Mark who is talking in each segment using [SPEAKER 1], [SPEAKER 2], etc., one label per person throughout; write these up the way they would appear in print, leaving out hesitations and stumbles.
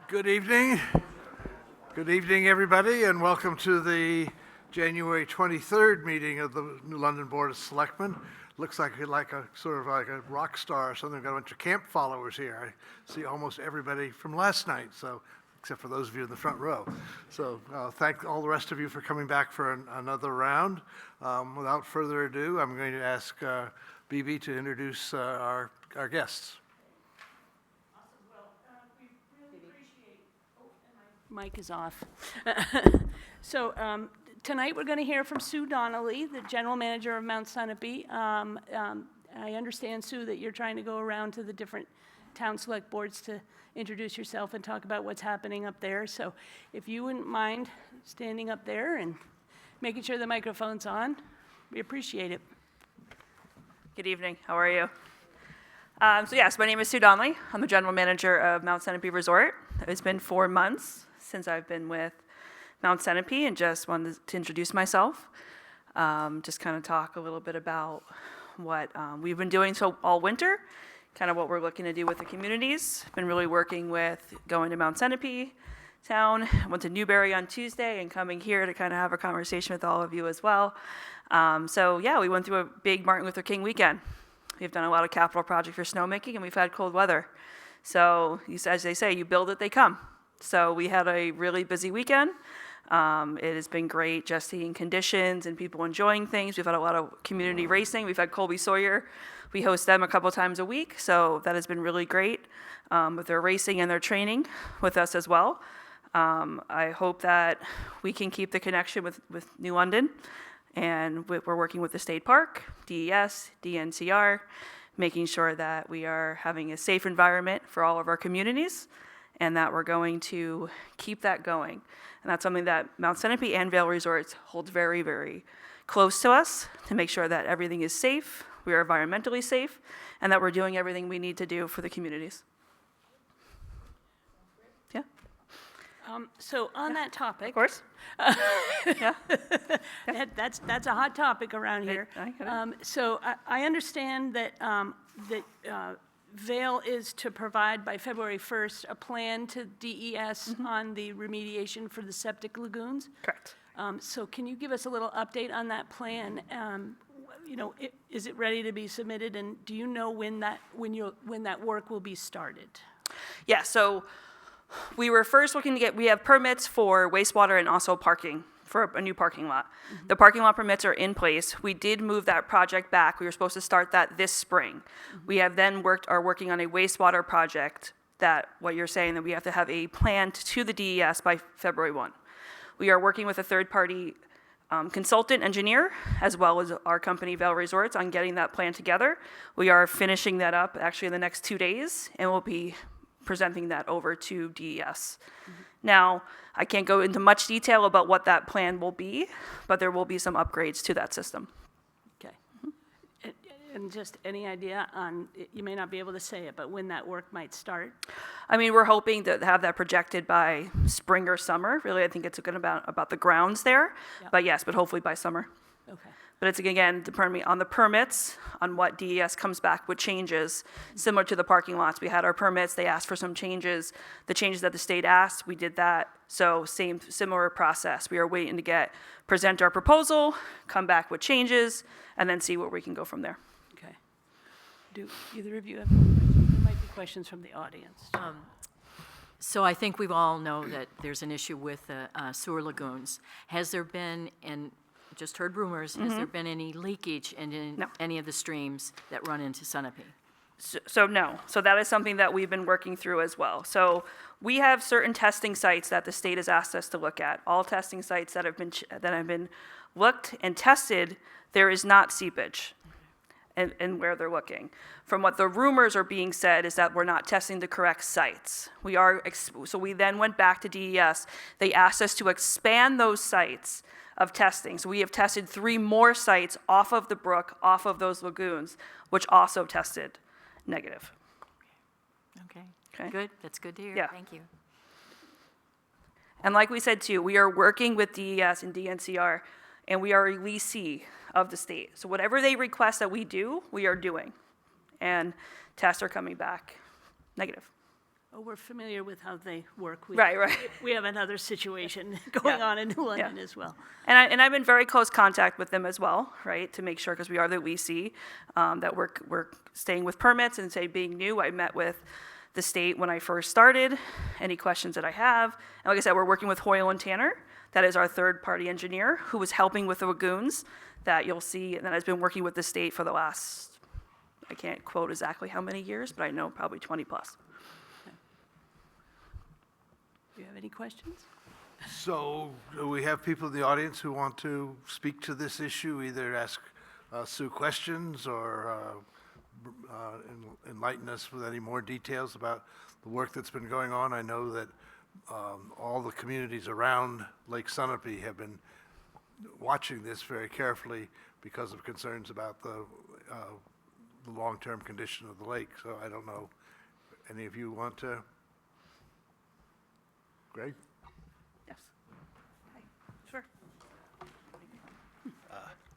[SPEAKER 1] Good evening. Good evening, everybody, and welcome to the January 23rd meeting of the New London Board of Selectmen. Looks like a sort of like a rock star or something. Got a bunch of camp followers here. I see almost everybody from last night, so except for those of you in the front row. So thank all the rest of you for coming back for another round. Without further ado, I'm going to ask BB to introduce our guests.
[SPEAKER 2] Mic is off. So tonight we're going to hear from Sue Donnelly, the general manager of Mount Sunapee. I understand, Sue, that you're trying to go around to the different town select boards to introduce yourself and talk about what's happening up there. So if you wouldn't mind standing up there and making sure the microphone's on, we appreciate it.
[SPEAKER 3] Good evening. How are you? So yes, my name is Sue Donnelly. I'm the general manager of Mount Sunapee Resort. It's been 4 months since I've been with Mount Sunapee, and just wanted to introduce myself. Just kind of talk a little bit about what we've been doing all winter, kind of what we're looking to do with the communities. Been really working with going to Mount Sunapee town. Went to Newbury on Tuesday and coming here to kind of have a conversation with all of you as well. So yeah, we went through a big Martin Luther King weekend. We've done a lot of capital projects for snowmaking, and we've had cold weather. So as they say, you build it, they come. So we had a really busy weekend. It has been great just seeing conditions and people enjoying things. We've had a lot of community racing. We've had Colby Sawyer. We host them a couple times a week, so that has been really great with their racing and their training with us as well. I hope that we can keep the connection with New London, and we're working with the state park, DES, DNCR, making sure that we are having a safe environment for all of our communities, and that we're going to keep that going. And that's something that Mount Sunapee and Vail Resorts holds very, very close to us, to make sure that everything is safe, we are environmentally safe, and that we're doing everything we need to do for the communities. Yeah.
[SPEAKER 2] So on that topic,
[SPEAKER 3] Of course. Yeah.
[SPEAKER 2] that's a hot topic around here. So I understand that Vail is to provide by February 1st a plan to DES on the remediation for the septic lagoons.
[SPEAKER 3] Correct.
[SPEAKER 2] So can you give us a little update on that plan? Is it ready to be submitted, and do you know when that work will be started?
[SPEAKER 3] Yeah, so we were first looking to we have permits for wastewater and also parking for a new parking lot. The parking lot permits are in place. We did move that project back. We were supposed to start that this spring. We have then are working on a wastewater project that, what you're saying, that we have to have a plan to the DES by February 1. We are working with a third-party consultant engineer, as well as our company, Vail Resorts, on getting that plan together. We are finishing that up actually in the next 2 days, and we'll be presenting that over to DES. Now, I can't go into much detail about what that plan will be, but there will be some upgrades to that system.
[SPEAKER 2] Okay. And just any idea on, you may not be able to say it, but when that work might start?
[SPEAKER 3] I mean, we're hoping to have that projected by spring or summer. Really, I think it's about the grounds there. Yep. But yes, but hopefully by summer.
[SPEAKER 2] Okay.
[SPEAKER 3] But it's, again, depending on the permits, on what DES comes back with changes, similar to the parking lots. We had our permits, they asked for some changes. The changes that the state asked, we did that. So similar process. We are waiting to present our proposal, come back with changes, and then see where we can go from there.
[SPEAKER 2] Okay. Do either of you have questions? There might be questions from the audience.
[SPEAKER 4] So I think we all know that there's an issue with sewer lagoons. Has there been, and just heard rumors, has there been any leakage in any of the streams that run into Sunapee?
[SPEAKER 3] So no. So that is something that we've been working through as well. So we have certain testing sites that the state has asked us to look at. All testing sites that have been looked and tested, there is not seepage. And where they're looking. From what the rumors are being said is that we're not testing the correct sites. So we then went back to DES. They asked us to expand those sites of testing. So we have tested 3 more sites off of the brook, off of those lagoons, which also tested negative.
[SPEAKER 4] Okay. Good. That's good to hear.
[SPEAKER 3] Yeah.
[SPEAKER 4] Thank you.
[SPEAKER 3] And like we said too, we are working with DES and DNCR, and we are a leasee of the state. So whatever they request that we do, we are doing. And tests are coming back negative.
[SPEAKER 2] we're familiar with how they work.
[SPEAKER 3] Right.
[SPEAKER 2] We have another situation going on in New London as well.
[SPEAKER 3] And I've been very close contact with them as well, right, to make sure, because we are the leasee, that we're staying with permits and being new. I met with the state when I first started, any questions that I have. And like I said, we're working with Hoyle and Tanner. That is our third-party engineer who was helping with the lagoons that you'll see, and that has been working with the state for the last, I can't quote exactly how many years, but I know probably 20 plus.
[SPEAKER 2] Do you have any questions?
[SPEAKER 1] So do we have people in the audience who want to speak to this issue, either ask Sue questions or enlighten us with any more details about the work that's been going on? I know that all the communities around Lake Sunapee have been watching this very carefully because of concerns about the long-term condition of the lake. So I don't know, any of you want to? Greg?
[SPEAKER 3] Yes. Hi. Sure.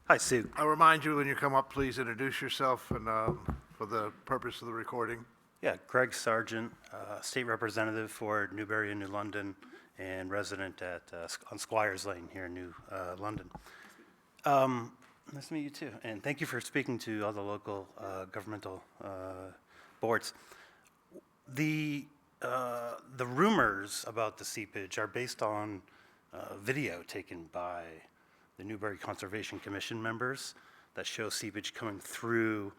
[SPEAKER 5] Hi, Sue.
[SPEAKER 1] I'll remind you when you come up, please introduce yourself and for the purpose of the recording.
[SPEAKER 5] Yeah, Greg Sargent, State Representative for Newbury and New London, and resident on Squires Lane here in New London. Nice to meet you too, and thank you for speaking to all the local governmental boards. The rumors about the seepage are based on video taken by the Newbury Conservation Commission members that show seepage coming through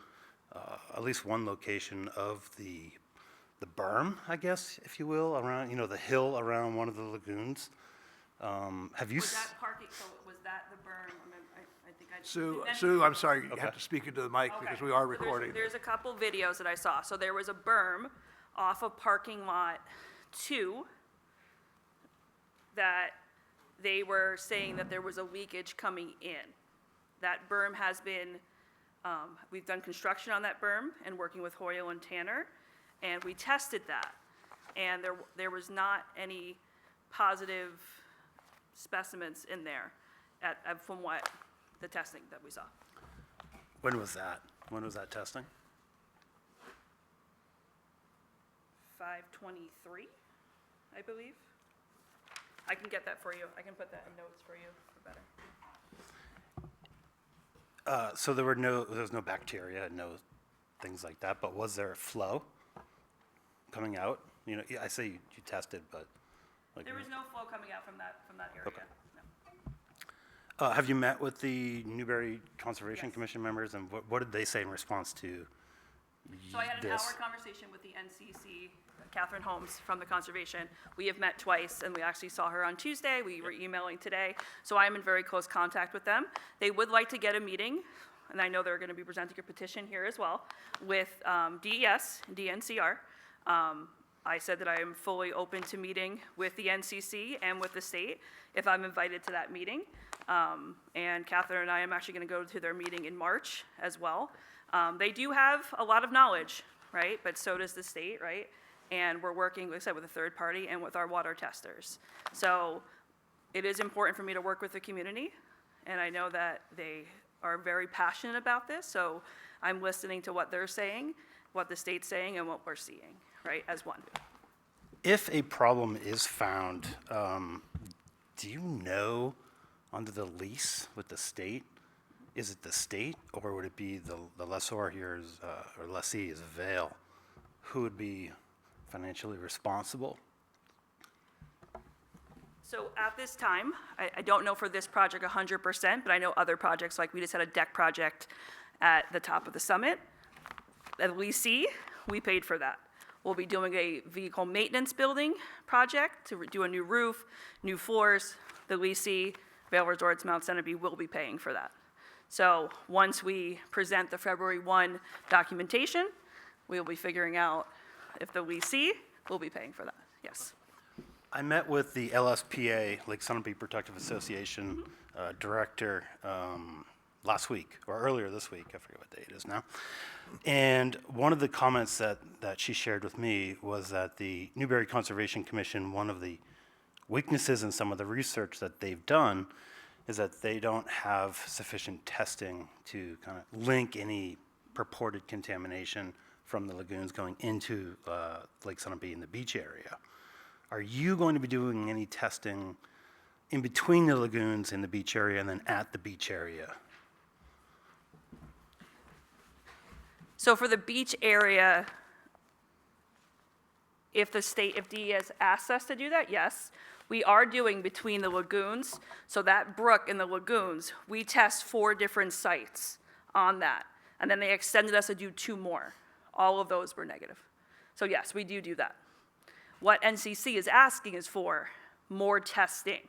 [SPEAKER 5] at least one location of the berm, I guess, if you will, around, the hill around one of the lagoons. Have you?
[SPEAKER 3] Was that parking, so was that the berm? I think I.
[SPEAKER 1] Sue, I'm sorry, you have to speak into the mic because
[SPEAKER 3] Okay.
[SPEAKER 1] we are
[SPEAKER 3] So
[SPEAKER 1] recording.
[SPEAKER 3] There's a couple videos that I saw. So there was a berm off of parking lot 2 that they were saying that there was a leakage coming in. That berm has been, we've done construction on that berm and working with Hoyle and Tanner, and we tested that. And there was not any positive specimens in there from what the testing that we saw.
[SPEAKER 5] When was that? When was that testing?
[SPEAKER 3] 5/23, I believe. I can get that for you. I can put that in notes for you for better.
[SPEAKER 5] So there was no bacteria, no things like that, but was there a flow coming out? I say you tested, but like.
[SPEAKER 3] There was no flow coming out from that area.
[SPEAKER 5] Okay.
[SPEAKER 3] No.
[SPEAKER 5] Have you met with the Newbury Conservation Commission members, and what did they say in response to
[SPEAKER 3] So I had an
[SPEAKER 5] this?
[SPEAKER 3] hour conversation with the NCC, Catherine Holmes from the Conservation. We have met twice, and we actually saw her on Tuesday. We were emailing today. So I am in very close contact with them. They would like to get a meeting, and I know they're going to be presenting a petition here as well, with DES and DNCR. I said that I am fully open to meeting with the NCC and with the state if I'm invited to that meeting. And Catherine and I am actually going to go to their meeting in March as well. They do have a lot of knowledge, right? But so does the state, right? And we're working, like I said, with a third party and with our water testers. So it is important for me to work with the community, and I know that they are very passionate about this, so I'm listening to what they're saying, what the state's saying, and what we're seeing, right, as one.
[SPEAKER 5] If a problem is found, do you know under the lease with the state, is it the state, or would it be the lessor here, or lessee is Vail, who would be financially responsible?
[SPEAKER 3] So at this time, I don't know for this project 100%, but I know other projects, like we just had a deck project at the top of the summit. At leasee, we paid for that. We'll be doing a vehicle maintenance building project to do a new roof, new floors. The leasee, Vail Resorts, Mount Sunapee, will be paying for that. So once we present the February 1 documentation, we'll be figuring out if the leasee will be paying for that, yes.
[SPEAKER 5] I met with the LSPA, Lake Sunapee Protective Association director last week, or earlier this week, I forget what day it is now. And one of the comments that she shared with me was that the Newbury Conservation Commission, one of the weaknesses in some of the research that they've done is that they don't have sufficient testing to kind of link any purported contamination from the lagoons going into Lake Sunapee in the beach area. Are you going to be doing any testing in between the lagoons in the beach area and then at the beach area?
[SPEAKER 3] So for the beach area, if DES asks us to do that, yes. We are doing between the lagoons, so that brook and the lagoons, we test 4 different sites on that. And then they extended us to do 2 more. All of those were negative. So yes, we do that. What NCC is asking is for more testing.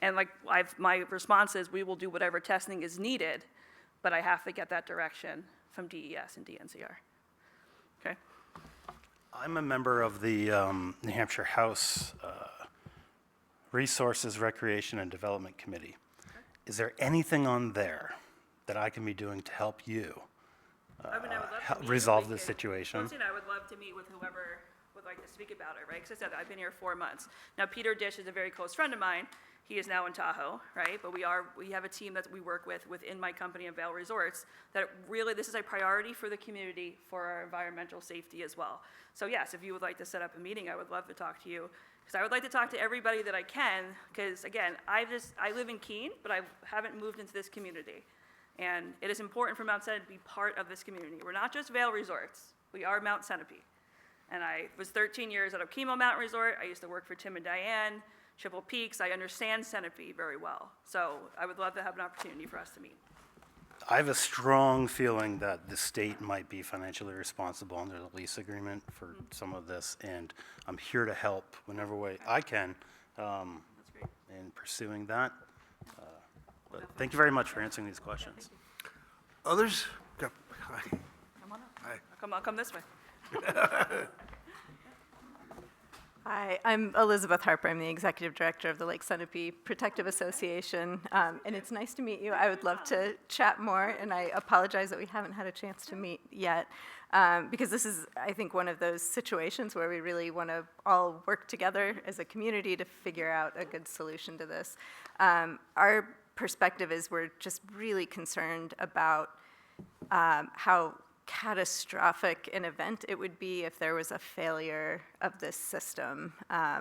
[SPEAKER 3] And like my response is we will do whatever testing is needed, but I have to get that direction from DES and DNCR. Okay?
[SPEAKER 5] I'm a member of the New Hampshire House Resources, Recreation, and Development Committee. Is there anything on there that I can be doing to help you
[SPEAKER 3] I would love to meet
[SPEAKER 5] resolve
[SPEAKER 3] with
[SPEAKER 5] this
[SPEAKER 3] you.
[SPEAKER 5] situation?
[SPEAKER 3] I would love to meet with whoever would like to speak about it, right? Because I said, I've been here 4 months. Now, Peter Dish is a very close friend of mine. He is now in Tahoe, right? But we have a team that we work with within my company of Vail Resorts that really, this is a priority for the community for our environmental safety as well. So yes, if you would like to set up a meeting, I would love to talk to you. Because I would like to talk to everybody that I can, because again, I live in Keene, but I haven't moved into this community. And it is important for Mount Sunapee to be part of this community. We're not just Vail Resorts, we are Mount Sunapee. And I was 13 years out of Chemo Mountain Resort. I used to work for Tim and Diane, Triple Peaks. I understand Sunapee very well. So I would love to have an opportunity for us to meet.
[SPEAKER 5] I have a strong feeling that the state might be financially responsible under the lease agreement for some of this, and I'm here to help whenever way I can in pursuing that. But thank you very much for answering these questions.
[SPEAKER 1] Others? Go. Hi.
[SPEAKER 3] Come on up.
[SPEAKER 1] Hi.
[SPEAKER 3] I'll come this way.
[SPEAKER 6] Hi, I'm Elizabeth Harper. I'm the Executive Director of the Lake Sunapee Protective Association, and it's nice to meet you. I would love to chat more, and I apologize that we haven't had a chance to meet yet, because this is, I think, one of those situations where we really want to all work together as a community to figure out a good solution to this. Our perspective is we're just really concerned about how catastrophic an event it would be if there was a failure of this system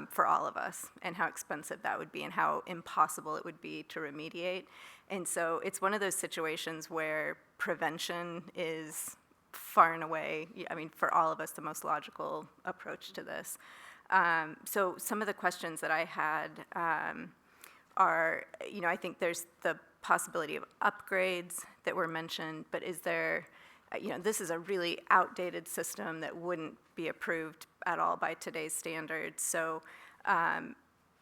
[SPEAKER 6] for all of us, and how expensive that would be and how impossible it would be to remediate. And so it's one of those situations where prevention is far and away, I mean, for all of us, the most logical approach to this. So some of the questions that I had are, I think there's the possibility of upgrades that were mentioned, but is there, this is a really outdated system that wouldn't be approved at all by today's standards. So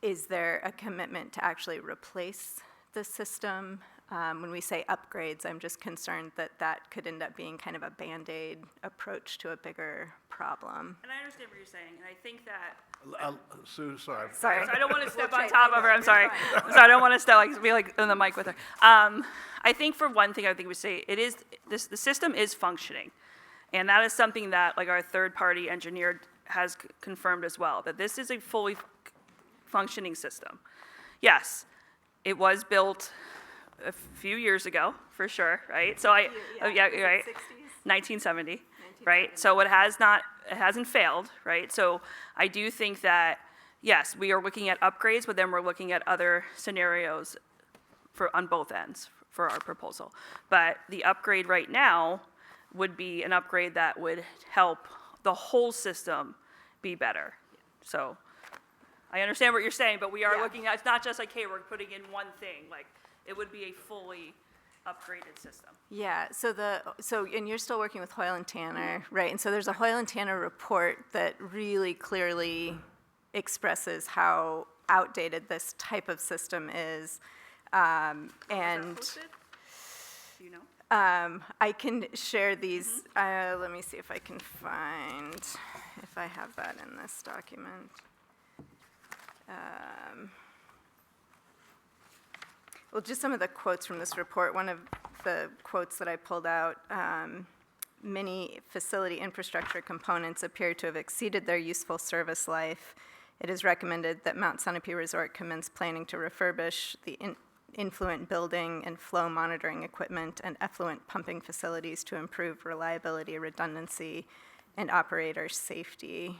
[SPEAKER 6] is there a commitment to actually replace the system? When we say upgrades, I'm just concerned that that could end up being kind of a Band-Aid approach to a bigger problem.
[SPEAKER 3] And I understand what you're saying, and I think that
[SPEAKER 1] Sue, sorry.
[SPEAKER 6] Sorry.
[SPEAKER 3] So I don't want to step on top of her. I'm sorry. So I don't want to be like on the mic with her. I think for one thing, I think we say the system is functioning, and that is something that like our third-party engineer has confirmed as well, that this is a fully functioning system. Yes, it was built a few years ago, for sure, right? So right, 1970. Right, so it hasn't failed, right? So I do think that, yes, we are looking at upgrades, but then we're looking at other scenarios on both ends for our proposal. But the upgrade right now would be an upgrade that would help the whole system be better. So I understand what you're saying, but we are looking at, it's not just like, hey, we're putting in one thing, like it would be a fully upgraded system.
[SPEAKER 6] Yeah, and you're still working with Hoyle and Tanner, right? And so there's a Hoyle and Tanner report that really clearly expresses how outdated this type of system is.
[SPEAKER 3] Was that posted? Do you know?
[SPEAKER 6] I can share these. Let me see if I can find, if I have that in this document. Well, just some of the quotes from this report. One of the quotes that I pulled out, many facility infrastructure components appear to have exceeded their useful service life. It is recommended that Mount Sunapee Resort commence planning to refurbish the influent building and flow monitoring equipment and effluent pumping facilities to improve reliability, redundancy, and operator safety.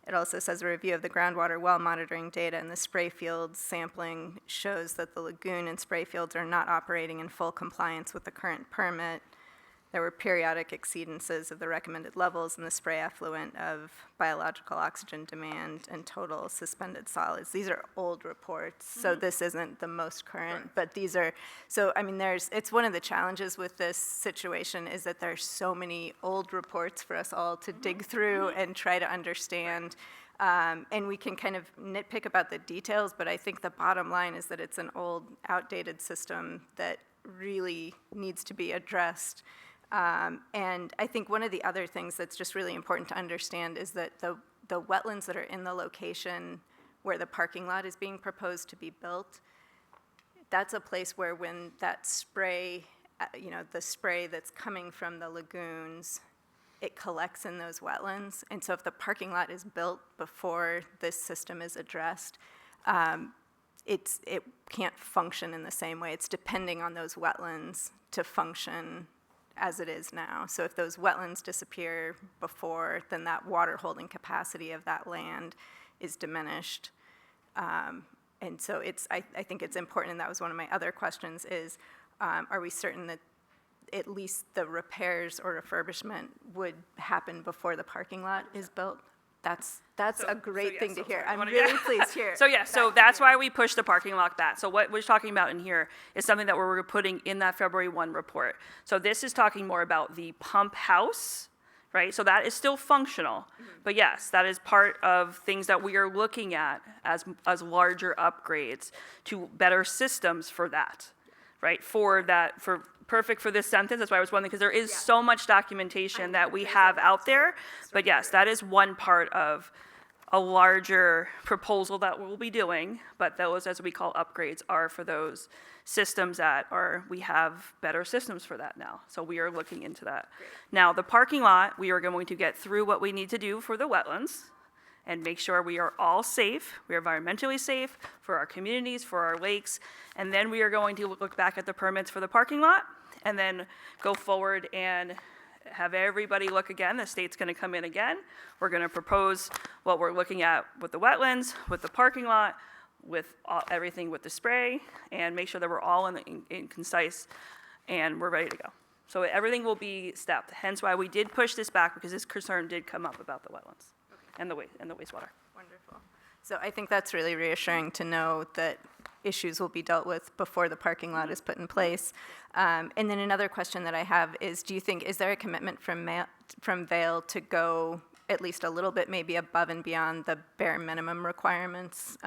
[SPEAKER 6] It also says a review of the groundwater well monitoring data and the spray field sampling shows that the lagoon and spray fields are not operating in full compliance with the current permit. There were periodic exceedances of the recommended levels in the spray effluent of biological oxygen demand and total suspended solids. These are old reports, so this isn't the most current, but these are, so I mean, it's one of the challenges with this situation is that there's so many old reports for us all to dig through and try to understand. And we can kind of nitpick about the details, but I think the bottom line is that it's an old, outdated system that really needs to be addressed. And I think one of the other things that's just really important to understand is that the wetlands that are in the location where the parking lot is being proposed to be built, that's a place where when that spray, the spray that's coming from the lagoons, it collects in those wetlands. And so if the parking lot is built before this system is addressed, it can't function in the same way. It's depending on those wetlands to function as it is now. So if those wetlands disappear before, then that water holding capacity of that land is diminished. And so I think it's important, and that was one of my other questions, is are we certain that at least the repairs or refurbishment would happen before the parking lot is built? That's a great thing to hear. I'm really pleased here.
[SPEAKER 3] So that's why we pushed the parking lot back. So what we're talking about in here is something that we're putting in that February 1 report. So this is talking more about the pump house, right? So that is still functional. But yes, that is part of things that we are looking at as larger upgrades to better systems for that, right? Perfect for this sentence, that's why I was wondering, because there is so much documentation that we have out there. But yes, that is one part of a larger proposal that we'll be doing, but those, as we call upgrades, are for those systems we have better systems for that now. So we are looking into that. Now, the parking lot, we are going to get through what we need to do for the wetlands and make sure we are all safe, we are environmentally safe for our communities, for our lakes, and then we are going to look back at the permits for the parking lot, and then go forward and have everybody look again. The state's gonna come in again. We're gonna propose what we're looking at with the wetlands, with the parking lot, with everything with the spray, and make sure that we're all in concise, and we're ready to go. So everything will be stepped, hence why we did push this back, because this concern did come up about the wetlands and the wastewater.
[SPEAKER 6] Wonderful. So I think that's really reassuring to know that issues will be dealt with before the parking lot is put in place. And then another question that I have is, is there a commitment from Vail to go at least a little bit maybe above and beyond the bare minimum requirements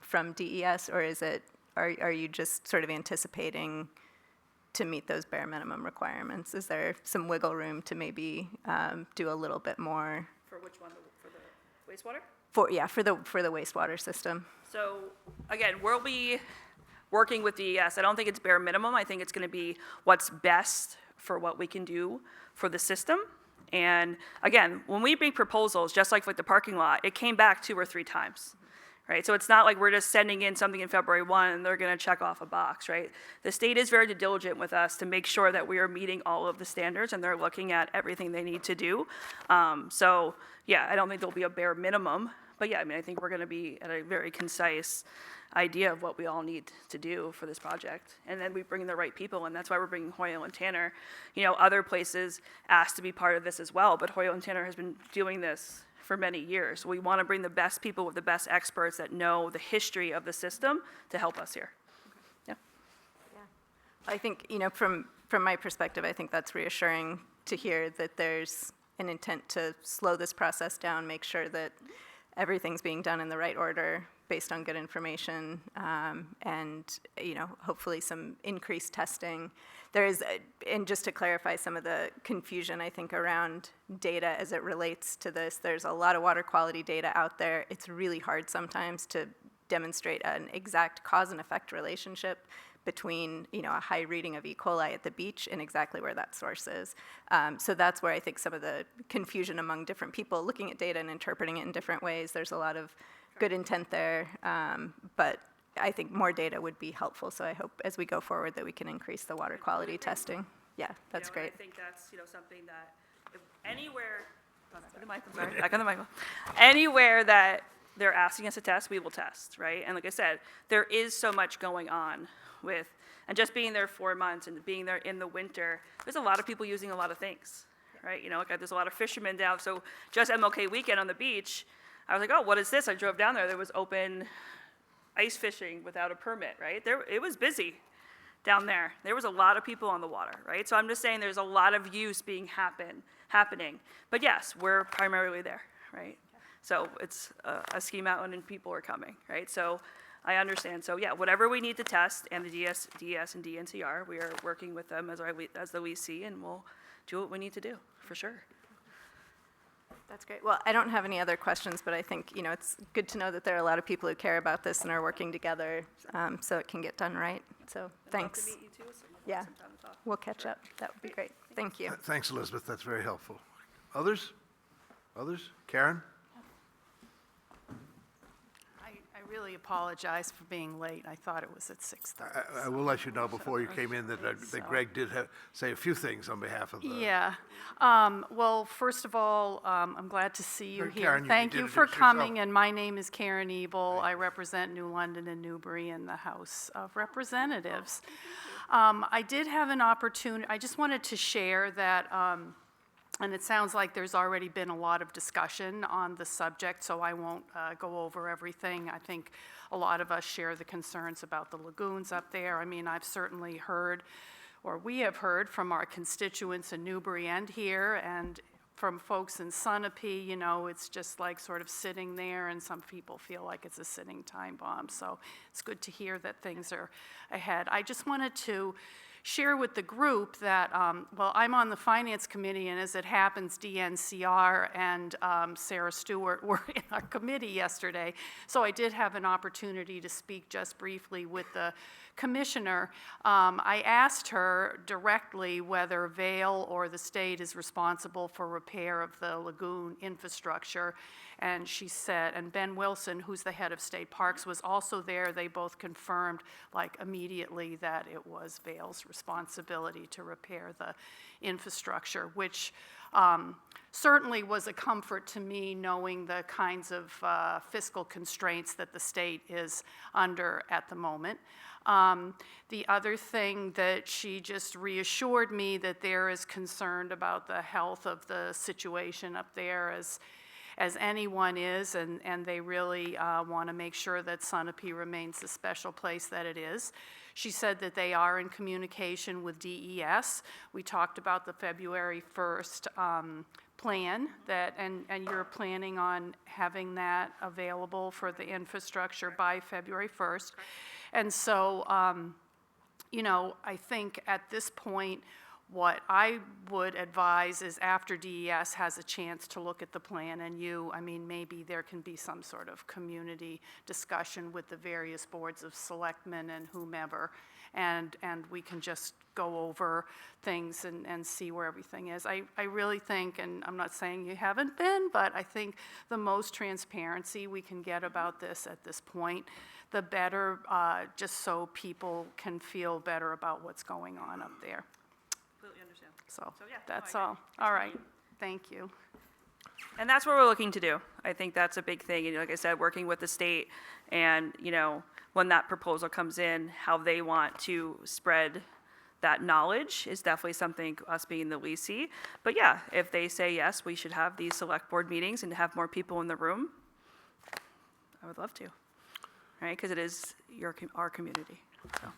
[SPEAKER 6] from DES, or are you just sort of anticipating to meet those bare minimum requirements? Is there some wiggle room to maybe do a little bit more?
[SPEAKER 3] For which one, for the wastewater?
[SPEAKER 6] For the wastewater system.
[SPEAKER 3] So again, we'll be working with DES. I don't think it's bare minimum. I think it's going to be what's best for what we can do for the system. And again, when we make proposals, just like with the parking lot, it came back 2 or 3 times, right? So it's not like we're just sending in something in February 1 and they're going to check off a box, right? The state is very diligent with us to make sure that we are meeting all of the standards, and they're looking at everything they need to do. So yeah, I don't think there'll be a bare minimum. But yeah, I mean, I think we're going to be at a very concise idea of what we all need to do for this project. And then we bring the right people, and that's why we're bringing Hoyle and Tanner. You know, other places asked to be part of this as well, but Hoyle and Tanner has been doing this for many years. We want to bring the best people with the best experts that know the history of the system to help us here. Yeah.
[SPEAKER 6] I think, from my perspective, I think that's reassuring to hear that there's an intent to slow this process down, make sure that everything's being done in the right order based on good information, and hopefully some increased testing. There is, and just to clarify some of the confusion, I think, around data as it relates to this, there's a lot of water quality data out there. It's really hard sometimes to demonstrate an exact cause and effect relationship between a high reading of E. coli at the beach and exactly where that source is. So that's where I think some of the confusion among different people looking at data and interpreting it in different ways, there's a lot of good intent there, but I think more data would be helpful. So I hope as we go forward that we can increase the water quality testing. Yeah, that's great.
[SPEAKER 3] I think that's something that Anywhere, back on the mic, I'm sorry, back on the mic. Anywhere that they're asking us to test, we will test, right? And like I said, there is so much going on with, and just being there 4 months and being there in the winter, there's a lot of people using a lot of things, right? You know, like there's a lot of fishermen down, so just MLK weekend on the beach, I was like, oh, what is this? I drove down there was open ice fishing without a permit, right? It was busy down there. There was a lot of people on the water, right? So I'm just saying there's a lot of use happening. But yes, we're primarily there, right? So it's a ski mountain and people are coming, right? So I understand. So yeah, whatever we need to test, and the DS and DNCR, we are working with them as the leasee, and we'll do what we need to do, for sure.
[SPEAKER 6] That's great. Well, I don't have any other questions, but I think, you know, it's good to know that there are a lot of people who care about this and are working together so it can get done right. So thanks.
[SPEAKER 3] Love to meet you too, so we'll
[SPEAKER 6] Yeah,
[SPEAKER 3] have some time to talk.
[SPEAKER 6] we'll catch up. That would be great. Thank you.
[SPEAKER 1] Thanks, Elizabeth, that's very helpful. Others? Others? Karen?
[SPEAKER 7] I really apologize for being late. I thought it was at 6:30.
[SPEAKER 1] I will let you know before you came in that
[SPEAKER 7] So-
[SPEAKER 1] Greg did say a few things on behalf of the...
[SPEAKER 7] Yeah. Well, first of all, I'm glad to see you here.
[SPEAKER 1] Karen, you
[SPEAKER 7] Thank
[SPEAKER 1] need to
[SPEAKER 7] you for
[SPEAKER 1] introduce
[SPEAKER 7] coming,
[SPEAKER 1] yourself.
[SPEAKER 7] and my name is Karen Ebel. I represent New London and Newbury in the House of Representatives. I did have an opportunity, I just wanted to share that, and it sounds like there's already been a lot of discussion on the subject, so I won't go over everything. I think a lot of us share the concerns about the lagoons up there. I mean, I've certainly heard, or we have heard from our constituents in Newbury and here, and from folks in Sunapee, you know, it's just like sort of sitting there, and some people feel like it's a sitting time bomb. So it's good to hear that things are ahead. I just wanted to share with the group that, well, I'm on the Finance Committee, and as it happens, DNCR and Sarah Stewart were in our committee yesterday. So I did have an opportunity to speak just briefly with the commissioner. I asked her directly whether Vail or the state is responsible for repair of the lagoon infrastructure. And she said, and Ben Wilson, who's the head of state parks, was also there. They both confirmed, like, immediately that it was Vail's responsibility to repair the infrastructure, which certainly was a comfort to me, knowing the kinds of fiscal constraints that the state is under at the moment. The other thing that she just reassured me that they're as concerned about the health of the situation up there as anyone is, and they really want to make sure that Sunapee remains the special place that it is. She said that they are in communication with DES. We talked about the February 1st plan that, and you're planning on having that available for the infrastructure by February 1st. And so, you know, I think at this point, what I would advise is after DES has a chance to look at the plan, and I mean, maybe there can be some sort of community discussion with the various boards of selectmen and whomever, and we can just go over things and see where everything is. I really think, and I'm not saying you haven't been, but I think the most transparency we can get about this at this point, the better, just so people can feel better about what's going on up there.
[SPEAKER 3] Completely understand.
[SPEAKER 7] So
[SPEAKER 3] yeah, no,
[SPEAKER 7] that's
[SPEAKER 3] I agree.
[SPEAKER 7] all. All right. Thank you.
[SPEAKER 3] And that's what we're looking to do. I think that's a big thing. And like I said, working with the state and, you know, when that proposal comes in, how they want to spread that knowledge is definitely something, us being the leasee. But yeah, if they say, yes, we should have these select board meetings and have more people in the room, I would love to, right? Because it is our community, so.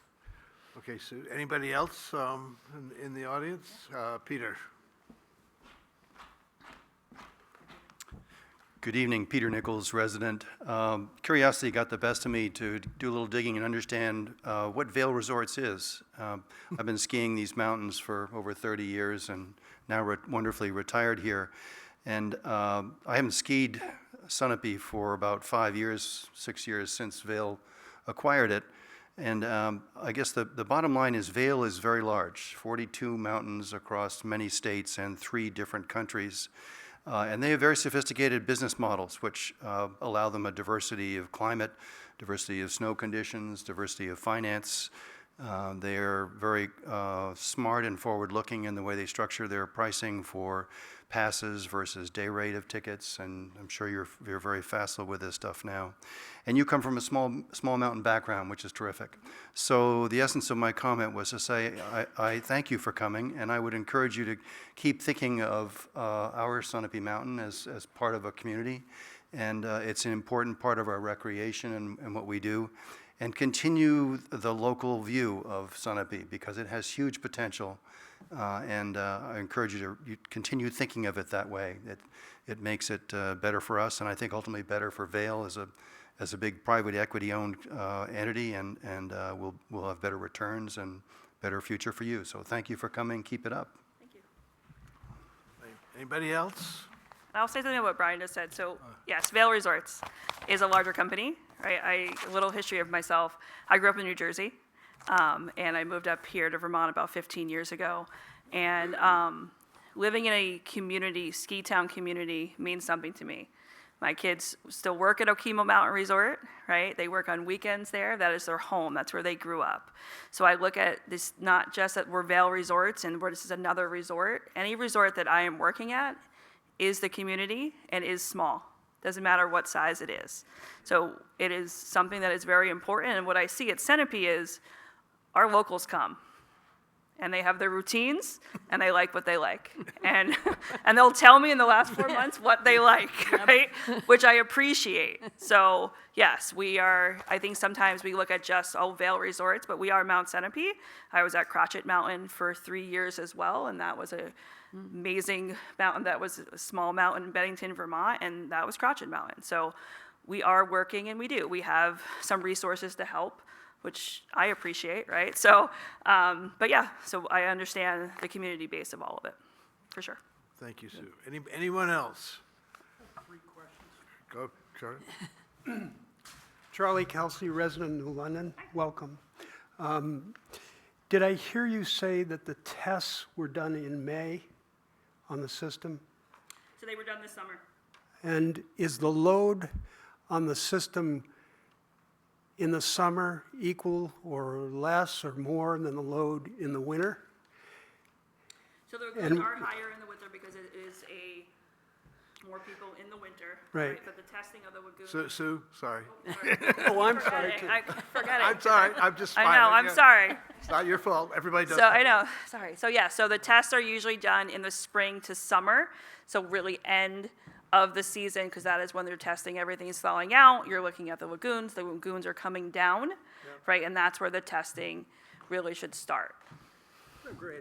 [SPEAKER 1] Okay, so anybody else in the audience? Peter?
[SPEAKER 5] Good evening, Peter Nichols, resident. Curiosity got the best of me to do a little digging and understand what Vail Resorts is. I've been skiing these mountains for over 30 years and now wonderfully retired here. And I haven't skied Sunapee for about 5 years, 6 years since Vail acquired it. And I guess the bottom line is Vail is very large, 42 mountains across many states and 3 different countries. And they have very sophisticated business models, which allow them a diversity of climate, diversity of snow conditions, diversity of finance,
[SPEAKER 8] They are very smart and forward-looking in the way they structure their pricing for passes versus day rate of tickets, and I'm sure you're very facile with this stuff now. And you come from a small mountain background, which is terrific. So the essence of my comment was to say I thank you for coming, and I would encourage you to keep thinking of our Sunapee Mountain as part of a community, and it's an important part of our recreation and what we do. And continue the local view of Sunapee because it has huge potential, and I encourage you to continue thinking of it that way. It makes it better for us, and I think ultimately better for Vail as a big private equity-owned entity, and we'll have better returns and better future for you. So thank you for coming. Keep it up.
[SPEAKER 3] Thank you.
[SPEAKER 1] Anybody else?
[SPEAKER 3] I'll say something about what Brian just said. So yes, Vail Resorts is a larger company, right? A little history of myself. I grew up in New Jersey, and I moved up here to Vermont about 15 years ago. And living in a community, ski town community, means something to me. My kids still work at Okemo Mountain Resort, right? They work on weekends there. That is their home. That's where they grew up. So I look at this not just that we're Vail Resorts and this is another resort. Any resort that I am working at is the community and is small. Doesn't matter what size it is. So it is something that is very important. And what I see at Sunapee is our locals come. And they have their routines, and they like what they like. And they'll tell me in the last 4 months what they like, right? Which I appreciate. So yes, we are, I think sometimes we look at just, Vail Resorts, but we are Mount Sunapee. I was at Crotchet Mountain for 3 years as well, and that was an amazing mountain. That was a small mountain in Bennington, Vermont, and that was Crotchet Mountain. So we are working, and we do. We have some resources to help, which I appreciate, right? So, but yeah, so I understand the community base of all of it, for sure.
[SPEAKER 1] Thank you, Sue. Anyone else? 3 questions. Go, Charlie.
[SPEAKER 9] Charlie Kelsey, resident of New London. Welcome. Did I hear you say that the tests were done in May on the system?
[SPEAKER 3] So they were done this summer.
[SPEAKER 9] And is the load on the system in the summer equal or less or more than the load in the winter?
[SPEAKER 3] So the lagoons are higher in the winter because it is more people in the winter.
[SPEAKER 9] Right.
[SPEAKER 3] But the testing of the lagoons.
[SPEAKER 1] Sue, sorry.
[SPEAKER 9] Oh, I'm sorry.
[SPEAKER 3] I forget it.
[SPEAKER 1] I'm sorry, I'm just
[SPEAKER 3] I
[SPEAKER 1] smiling.
[SPEAKER 3] know, I'm
[SPEAKER 1] Yeah.
[SPEAKER 3] sorry.
[SPEAKER 1] It's not your fault, everybody does
[SPEAKER 3] So I
[SPEAKER 1] that.
[SPEAKER 3] know, sorry. So yeah, so the tests are usually done in the spring to summer. So really end of the season, because that is when they're testing, everything's thawing out. You're looking at the lagoons are coming down, right? And that's where the testing really should start.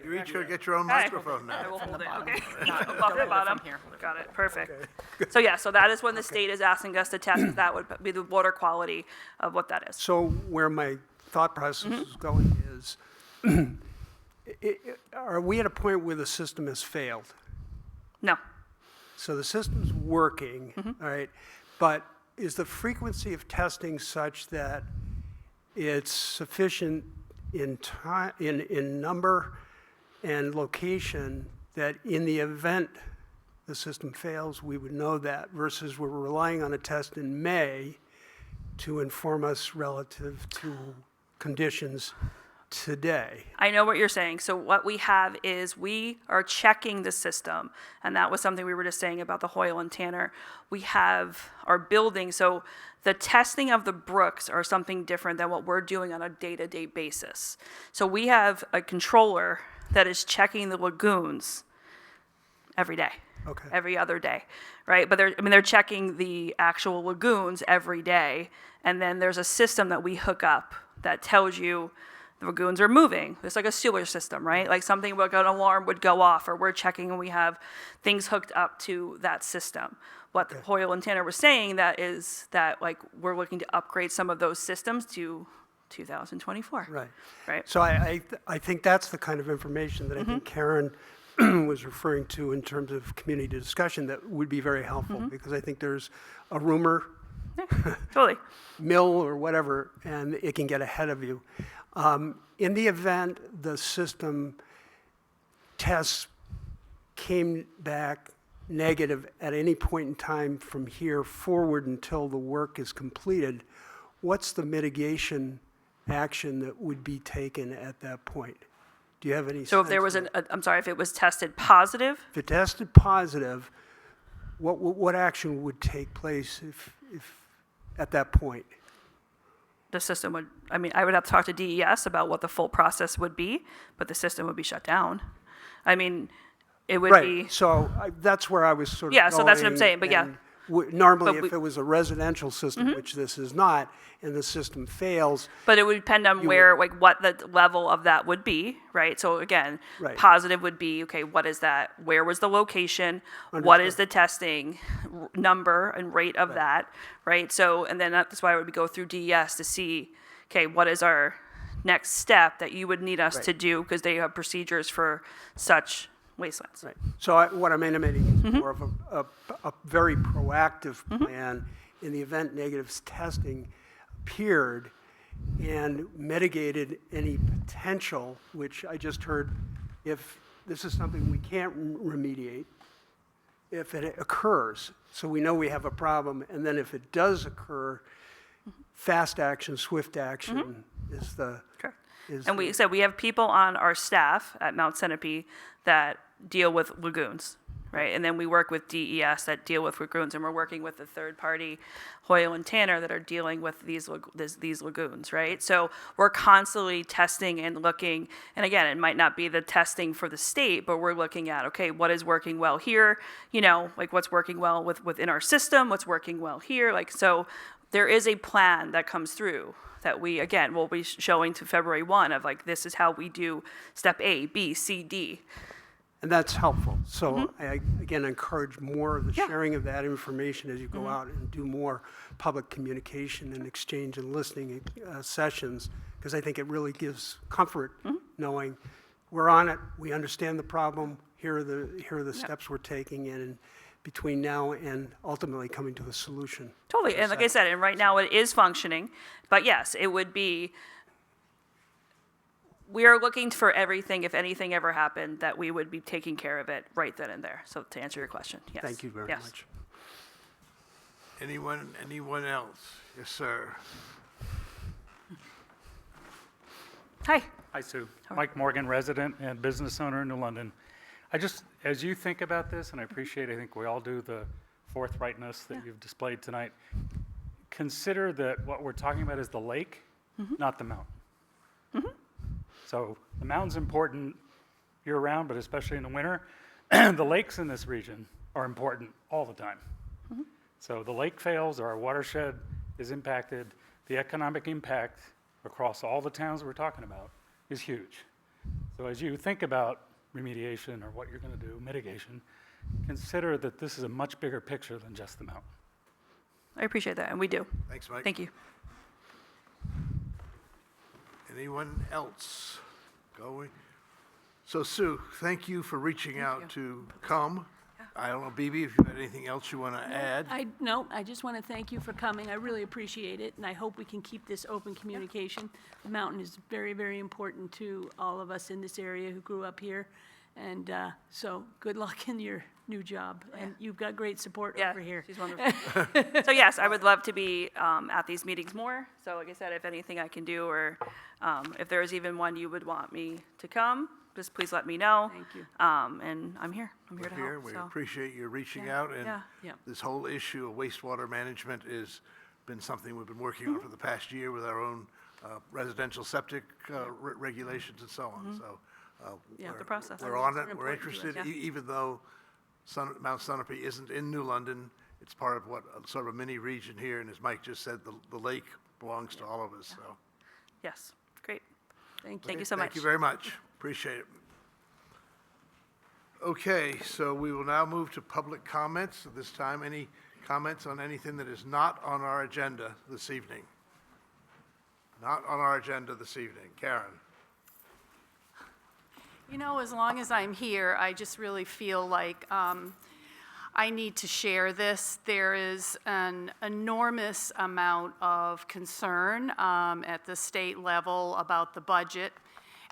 [SPEAKER 1] You each gonna get your own
[SPEAKER 3] Okay.
[SPEAKER 1] microphone
[SPEAKER 3] I
[SPEAKER 1] now.
[SPEAKER 3] will hold it,
[SPEAKER 4] bottom.
[SPEAKER 3] okay?
[SPEAKER 4] Not-
[SPEAKER 3] Above
[SPEAKER 4] don't
[SPEAKER 3] the
[SPEAKER 4] hold it
[SPEAKER 3] bottom.
[SPEAKER 4] from here.
[SPEAKER 3] Got it, perfect. So yeah, so that is when the state is asking us to test, that would be the water quality of what that is.
[SPEAKER 9] So where my thought process is going is, are we at a point where the system has failed?
[SPEAKER 3] No,
[SPEAKER 9] So the system's working, all right, but is the frequency of testing such that it's sufficient in time, in number and location, that in the event the system fails, we would know that, versus we're relying on a test in May to inform us relative to conditions today?
[SPEAKER 3] I know what you're saying. So what we have is we are checking the system, and that was something we were just saying about the Hoyle and Tanner. We have our building, so the testing of the brooks are something different than what we're doing on a day-to-day basis. So we have a controller that is checking the lagoons every day.
[SPEAKER 9] Okay.
[SPEAKER 3] Every other day, right? But they're checking the actual lagoons every day, and then there's a system that we hook up that tells you the lagoons are moving. It's like a sewer system, right? Like something like an alarm would go off, or we're checking and we have things hooked up to that system. What Hoyle and Tanner was saying that is that like we're looking to upgrade some of those systems to 2024.
[SPEAKER 9] Right.
[SPEAKER 3] Right.
[SPEAKER 9] So I think that's the kind of information that I think Karen was referring to in terms of community discussion that would be very helpful, because I think there's a rumor
[SPEAKER 3] Totally.
[SPEAKER 9] mill or whatever, and it can get ahead of you. In the event the system tests came back negative at any point in time from here forward until the work is completed, what's the mitigation action that would be taken at that point? Do you have any
[SPEAKER 3] So if there
[SPEAKER 9] sense
[SPEAKER 3] was
[SPEAKER 9] of-
[SPEAKER 3] I'm sorry, if it was tested positive,
[SPEAKER 9] If it tested positive, what action would take place if at that point?
[SPEAKER 3] the system would, I mean, I would have to talk to DES about what the full process would be, but the system would be shut down. I mean, it would be.
[SPEAKER 9] Right, so that's where I was sort of
[SPEAKER 3] Yeah, so that's what I'm
[SPEAKER 9] going,
[SPEAKER 3] saying, but yeah.
[SPEAKER 9] and normally,
[SPEAKER 3] But
[SPEAKER 9] if it was a residential system, which this is not, and the system fails,
[SPEAKER 3] But it would depend on where, like, what the level of that would be, right? So again,
[SPEAKER 9] Right.
[SPEAKER 3] positive would be, okay, what is that? Where was the location? What is the testing number and rate of that, right? So, and then that's why we would go through DES to see, okay, what is our next step that you would need us to
[SPEAKER 9] Right.
[SPEAKER 3] do, because they have procedures for such wastelands.
[SPEAKER 9] right. So what I'm intimating is more of a very proactive plan in the event negatives testing appeared and mitigated any potential, which I just heard, if this is something we can't remediate, if it occurs, so we know we have a problem, and then if it does occur, fast action, swift action is the.
[SPEAKER 3] Correct.
[SPEAKER 9] is
[SPEAKER 3] And
[SPEAKER 9] the-
[SPEAKER 3] we said we have people on our staff at Mount Sunapee that deal with lagoons, right? And then we work with DES that deal with lagoons, and we're working with the third party, Hoyle and Tanner, that are dealing with these lagoons, right? So we're constantly testing and looking, and again, it might not be the testing for the state, but we're looking at, okay, what is working well here? You know, like what's working well within our system, what's working well here, like, so there is a plan that comes through that we, again, will be showing to February 1 of like, this is how we do step A, B, C, D.
[SPEAKER 9] And that's helpful. So I, again, encourage more of the
[SPEAKER 3] Yeah.
[SPEAKER 9] sharing of that information as you go out and do more public communication and exchange and listening sessions, because I think it really gives comfort knowing we're on it, we understand the problem, here are the steps we're taking, and between now and ultimately coming to a solution.
[SPEAKER 3] Totally, and like I said, and right now it is functioning, but yes, it would be, we are looking for everything, if anything ever happened, that we would be taking care of it right then and there. So to answer your question, yes.
[SPEAKER 9] Thank you very
[SPEAKER 3] Yes.
[SPEAKER 9] much.
[SPEAKER 1] Anyone else? Yes, sir.
[SPEAKER 3] Hi.
[SPEAKER 10] Hi, Sue. Mike Morgan, resident and business owner in New London. I just, as you think about this, and I appreciate, I think we all do, the forthrightness that you've displayed tonight, consider that what we're talking about is the lake, not the mountain. So the mountain's important year-round, but especially in the winter. The lakes in this region are important all the time. So the lake fails, our watershed is impacted, the economic impact across all the towns we're talking about is huge. So as you think about remediation or what you're going to do, mitigation, consider that this is a much bigger picture than just the mountain.
[SPEAKER 3] I appreciate that, and we do.
[SPEAKER 1] Thanks, Mike.
[SPEAKER 3] Thank you.
[SPEAKER 1] Anyone else? Going? So Sue, thank you for reaching out to come. I don't know, Bibi, if you have anything else you want to add?
[SPEAKER 2] I just want to thank you for coming. I really appreciate it, and I hope we can keep this open communication. The mountain is very, very important to all of us in this area who grew up here. And so good luck in your new job. And you've got great support
[SPEAKER 3] Yeah,
[SPEAKER 2] over here.
[SPEAKER 3] she's wonderful. So yes, I would love to be at these meetings more. So like I said, if anything I can do, or if there is even one you would want me to come, just please let me know.
[SPEAKER 2] Thank you.
[SPEAKER 3] And I'm here. I'm here to
[SPEAKER 1] Here,
[SPEAKER 3] help.
[SPEAKER 1] we
[SPEAKER 3] So.
[SPEAKER 1] appreciate you reaching
[SPEAKER 3] Yeah,
[SPEAKER 1] out, and
[SPEAKER 3] yeah.
[SPEAKER 2] Yeah.
[SPEAKER 1] this whole issue of wastewater management has been something we've been working on for the past year with our own residential septic regulations and so on, so.
[SPEAKER 3] Yeah, the
[SPEAKER 1] we're-
[SPEAKER 3] process.
[SPEAKER 1] We're on it,
[SPEAKER 2] It's
[SPEAKER 1] we're
[SPEAKER 2] important to us,
[SPEAKER 1] interested, even though Mount Sunapee isn't in New London, it's part of what, sort of a mini region here, and as Mike just said, the lake belongs to all of us, so.
[SPEAKER 3] Yes, great.
[SPEAKER 2] Thank you.
[SPEAKER 3] Thank you so much.
[SPEAKER 1] Thank you very much, appreciate it. Okay, so we will now move to public comments. At this time, any comments on anything that is not on our agenda this evening? Not on our agenda this evening. Karen?
[SPEAKER 7] You know, as long as I'm here, I just really feel like I need to share this. There is an enormous amount of concern at the state level about the budget.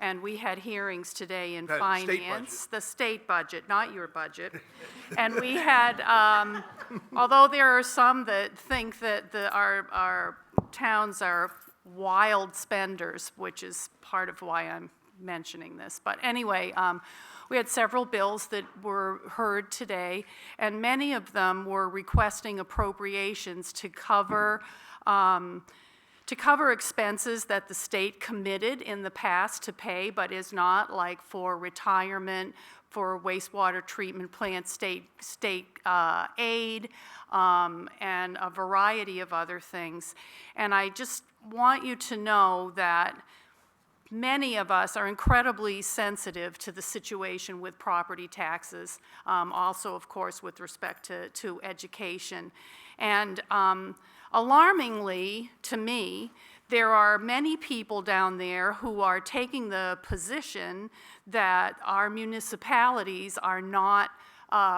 [SPEAKER 7] And we had hearings today in
[SPEAKER 1] State
[SPEAKER 7] finance.
[SPEAKER 1] budget.
[SPEAKER 7] The state budget, not your budget. And we had, although there are some that think that our towns are wild spenders, which is part of why I'm mentioning this. But anyway, we had several bills that were heard today, and many of them were requesting appropriations to cover expenses that the state committed in the past to pay, but is not, like for retirement, for wastewater treatment plant state aid, and a variety of other things. And I just want you to know that many of us are incredibly sensitive to the situation with property taxes, also, of course, with respect to education. And alarmingly, to me, there are many people down there who are taking the position that our municipalities are not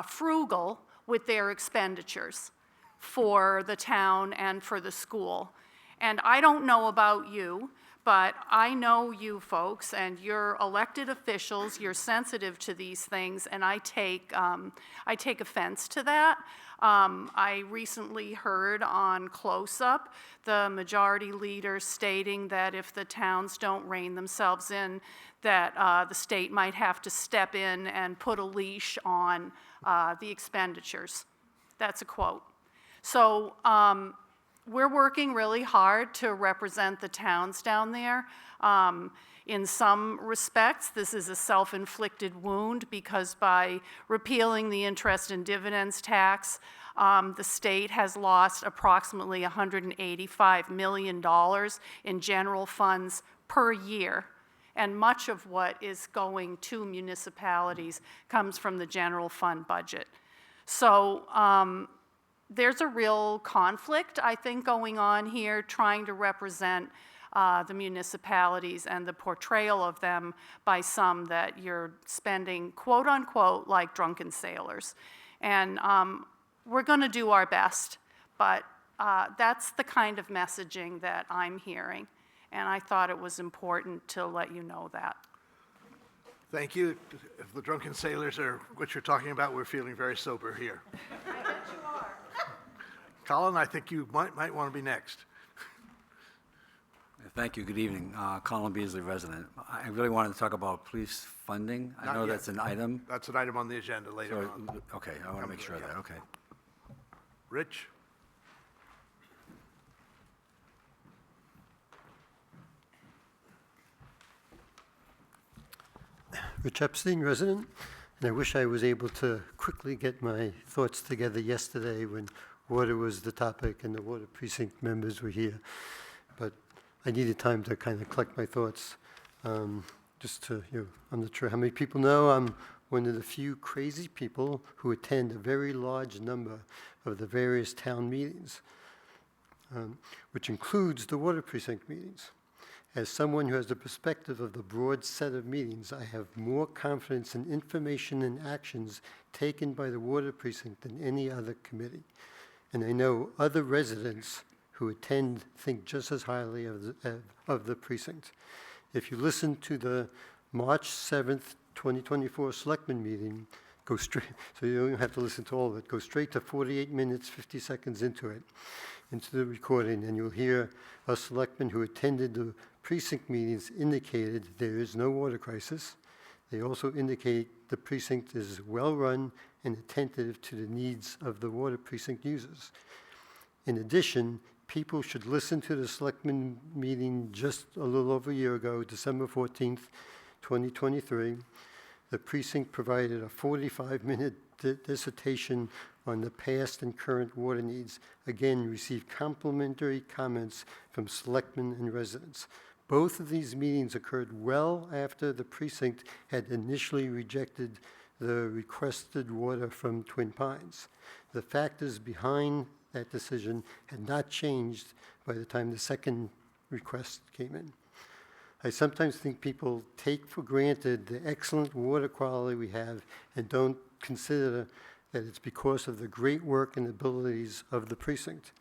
[SPEAKER 7] frugal with their expenditures for the town and for the school. And I don't know about you, but I know you folks, and you're elected officials, you're sensitive to these things, and I take offense to that. I recently heard on Close Up the majority leader stating that if the towns don't rein themselves in, that the state might have to step in and put a leash on the expenditures. That's a quote. So we're working really hard to represent the towns down there. In some respects, this is a self-inflicted wound because by repealing the interest and dividends tax, the state has lost approximately $185 million in general funds per year. And much of what is going to municipalities comes from the general fund budget. So there's a real conflict, I think, going on here, trying to represent the municipalities and the portrayal of them by some that you're spending, quote unquote, like drunken sailors. And we're going to do our best, but that's the kind of messaging that I'm hearing. And I thought it was important to let you know that.
[SPEAKER 1] Thank you. If the drunken sailors are what you're talking about, we're feeling very sober here.
[SPEAKER 7] I bet you are.
[SPEAKER 1] Colin, I think you might want to be next.
[SPEAKER 11] Thank you. Good evening. Colin Beasley, resident. I really wanted to talk about police funding. I
[SPEAKER 1] Not
[SPEAKER 11] know
[SPEAKER 1] yet.
[SPEAKER 11] that's an item.
[SPEAKER 1] That's an item on the agenda later on.
[SPEAKER 11] Okay, I want to make sure of that. Okay.
[SPEAKER 1] Rich?
[SPEAKER 12] Rich Epstein, resident, and I wish I was able to quickly get my thoughts together yesterday when water was the topic and the water precinct members were here. But I needed time to kind of collect my thoughts. I'm not sure how many people know, I'm one of the few crazy people who attend a very large number of the various town meetings, which includes the water precinct meetings. As someone who has the perspective of the broad set of meetings, I have more confidence in information and actions taken by the water precinct than any other committee. And I know other residents who attend think just as highly of the precinct. If you listen to the March 7th, 2024 Selectmen meeting, go straight, so you don't have to listen to all of it, go straight to 48 minutes, 50 seconds into the recording, and you'll hear us selectmen who attended the precinct meetings indicated there is no water crisis. They also indicate the precinct is well-run and attentive to the needs of the water precinct users. In addition, people should listen to the selectmen meeting just a little over a year ago, December 14th, 2023. The precinct provided a 45-minute dissertation on the past and current water needs. Again, received complimentary comments from selectmen and residents. Both of these meetings occurred well after the precinct had initially rejected the requested water from Twin Pines. The factors behind that decision had not changed by the time the second request came in. I sometimes think people take for granted the excellent water quality we have and don't consider that it's because of the great work and abilities of the precinct.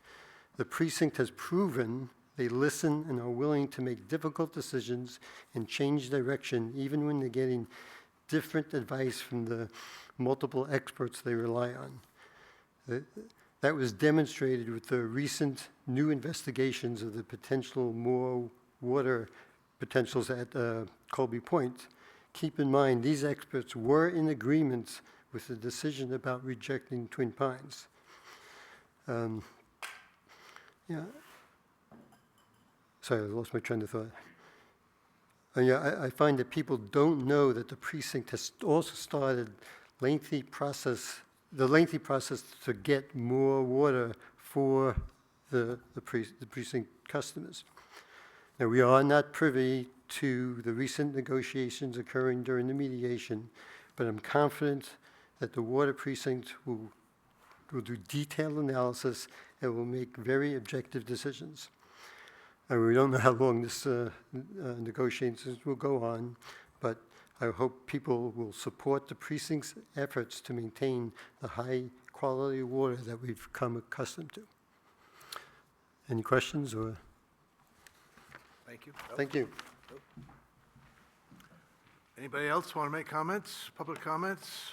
[SPEAKER 12] The precinct has proven they listen and are willing to make difficult decisions and change direction even when they're getting different advice from the multiple experts they rely on. That was demonstrated with the recent new investigations of the potential more water potentials at Colby Point. Keep in mind, these experts were in agreement with the decision about rejecting Twin Pines. Yeah. Sorry, I lost my train of thought. I find that people don't know that the precinct has also started the lengthy process to get more water for the precinct customers. Now, we are not privy to the recent negotiations occurring during the mediation, but I'm confident that the water precinct will do detailed analysis and will make very objective decisions. And we don't know how long this negotiations will go on, but I hope people will support the precinct's efforts to maintain the high quality water that we've come accustomed to. Any questions or?
[SPEAKER 1] Thank you.
[SPEAKER 12] Thank you.
[SPEAKER 1] Anybody else want to make comments, public comments?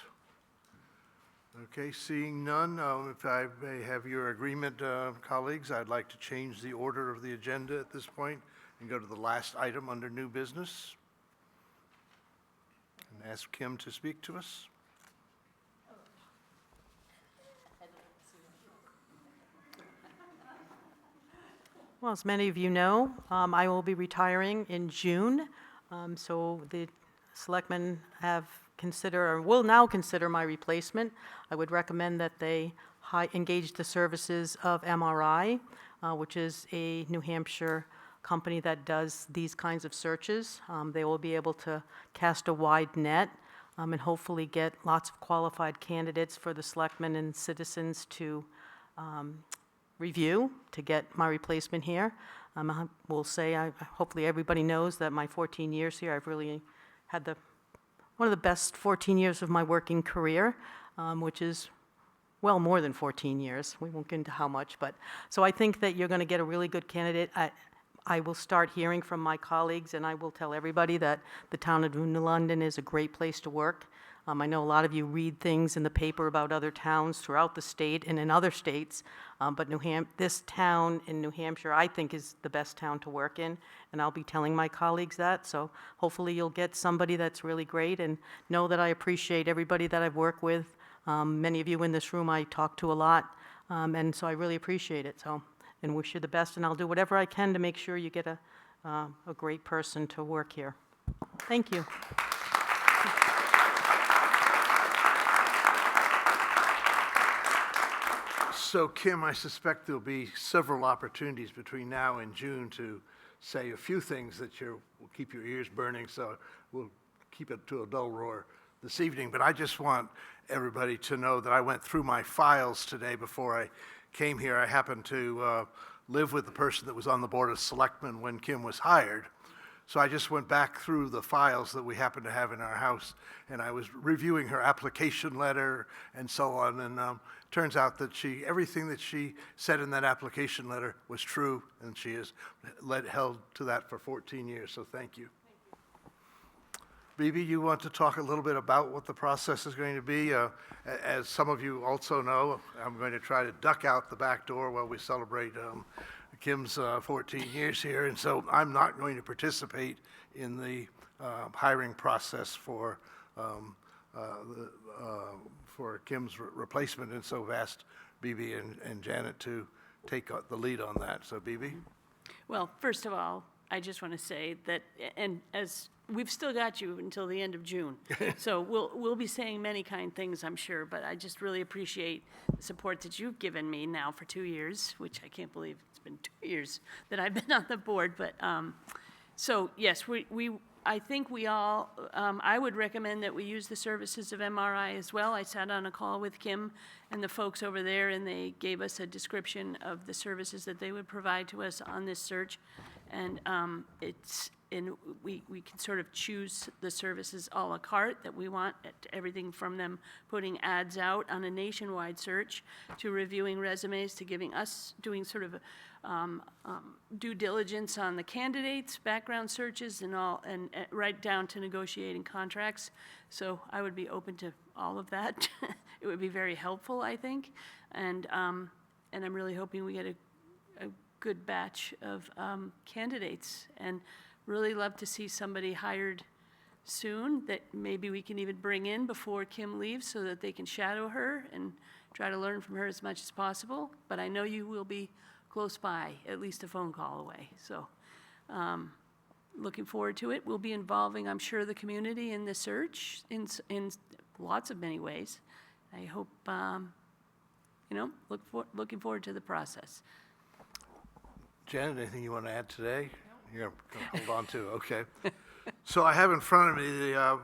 [SPEAKER 1] Okay, seeing none, if I may have your agreement, colleagues, I'd like to change the order of the agenda at this point and go to the last item under new business. And ask Kim to speak to us.
[SPEAKER 13] Well, as many of you know, I will be retiring in June. So the selectmen will now consider my replacement. I would recommend that they engage the services of MRI, which is a New Hampshire company that does these kinds of searches. They will be able to cast a wide net and hopefully get lots of qualified candidates for the selectmen and citizens to review to get my replacement here. I will say, hopefully everybody knows that my 14 years here, I've really had one of the best 14 years of my working career, which is well more than 14 years. We won't get into how much, but so I think that you're going to get a really good candidate. I will start hearing from my colleagues, and I will tell everybody that the town of New London is a great place to work. I know a lot of you read things in the paper about other towns throughout the state and in other states, but this town in New Hampshire, I think, is the best town to work in, and I'll be telling my colleagues that. So hopefully you'll get somebody that's really great, and know that I appreciate everybody that I've worked with. Many of you in this room I talk to a lot, and so I really appreciate it. So, and wish you the best, and I'll do whatever I can to make sure you get a great person to work here. Thank you.
[SPEAKER 1] So, Kim, I suspect there'll be several opportunities between now and June to say a few things that will keep your ears burning, so we'll keep it to a dull roar this evening. But I just want everybody to know that I went through my files today before I came here. I happened to live with the person that was on the Board of Selectmen when Kim was hired. So I just went back through the files that we happen to have in our house, and I was reviewing her application letter and so on, and turns out that everything that she said in that application letter was true, and she has held to that for 14 years, so thank you. Bibi, you want to talk a little bit about what the process is going to be? As some of you also know, I'm going to try to duck out the back door while we celebrate Kim's 14 years here, and so I'm not going to participate in the hiring process for Kim's replacement, and so I've asked Bibi and Janet to take the lead on that. So, Bibi?
[SPEAKER 2] Well, first of all, I just want to say that, and as we've still got you until the end of June, so we'll be saying many kind things, I'm sure, but I just really appreciate the support that you've given me now for 2 years, which I can't believe it's been 2 years that I've been on the board. But so yes, I think we all, I would recommend that we use the services of MRI as well. I sat on a call with Kim and the folks over there, and they gave us a description of the services that they would provide to us on this search. And we can sort of choose the services a la carte that we want, everything from them putting ads out on a nationwide search to reviewing resumes to doing sort of due diligence on the candidates, background searches, and all, and right down to negotiating contracts. So I would be open to all of that. It would be very helpful, I think. And And I'm really hoping we get a good batch of candidates, and really love to see somebody hired soon that maybe we can even bring in before Kim leaves so that they can shadow her and try to learn from her as much as possible. But I know you will be close by, at least a phone call away. So looking forward to it. We'll be involving, I'm sure, the community in the search in lots of many ways. I hope, looking forward to the process.
[SPEAKER 1] Janet, anything you want to add today? You're going to hold on to, okay. So I have in front of me the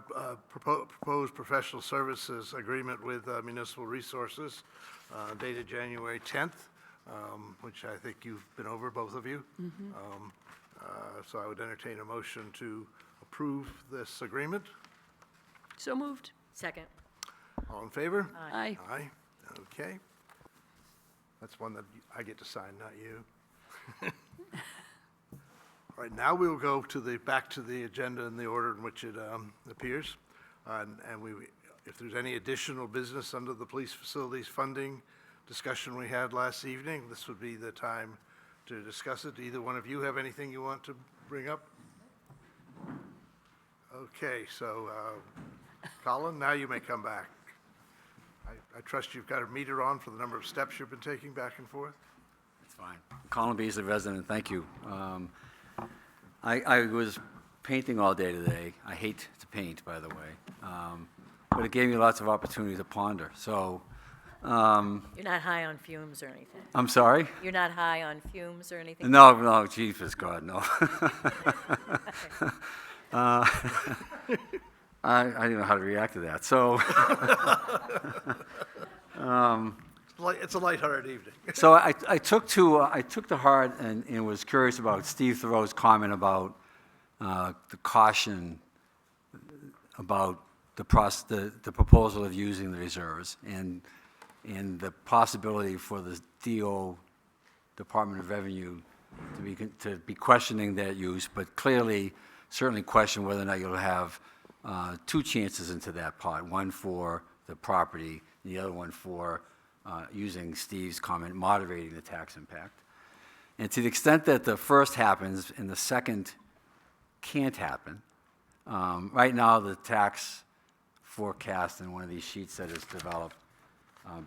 [SPEAKER 1] proposed professional services agreement with Municipal Resources dated January 10th, which I think you've been over, both of you. So I would entertain a motion to approve this agreement.
[SPEAKER 2] So moved.
[SPEAKER 4] Second.
[SPEAKER 1] All in favor?
[SPEAKER 2] Aye.
[SPEAKER 1] Aye, okay. That's one that I get to sign, not you. All right, now we will go to back to the agenda in the order in which it appears. And if there's any additional business under the police facilities funding discussion we had last evening, this would be the time to discuss it. Either one of you have anything you want to bring up? Okay, so Colin, now you may come back. I trust you've got a meter on for the number of steps you've been taking back and forth?
[SPEAKER 11] It's fine. Colin Beasley, resident, thank you. I was painting all day today. I hate to paint, by the way, but it gave me lots of opportunity to ponder. So,
[SPEAKER 4] You're not high on fumes or anything?
[SPEAKER 11] I'm sorry?
[SPEAKER 4] You're not high on fumes or anything?
[SPEAKER 11] No, Jesus God, no. I didn't know how to react to that. So,
[SPEAKER 1] It's a lighthearted evening.
[SPEAKER 11] so I took to heart and was curious about Steve Thoreau's comment about the caution about the proposal of using the reserves and the possibility for the Department of Revenue to be questioning that use, but certainly question whether or not you'll have two chances into that pot, one for the property and the other one for using Steve's comment, moderating the tax impact. And to the extent that the first happens and the second can't happen, right now the tax forecast in one of these sheets that is developed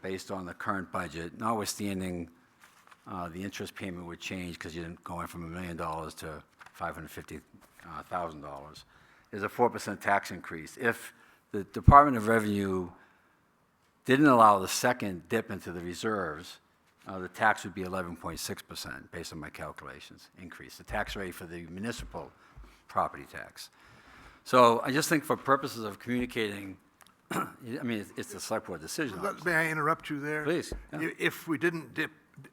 [SPEAKER 11] based on the current budget, notwithstanding the interest payment would change because you didn't go in from $1 million to $550,000, is a 4% tax increase. If the Department of Revenue didn't allow the second dip into the reserves, the tax would be 11.6% based on my calculations increase, the tax rate for the municipal property tax. So I just think for purposes of communicating, I mean, it's the select board decision.
[SPEAKER 1] May I interrupt you there?
[SPEAKER 11] Please, yeah.
[SPEAKER 1] If we didn't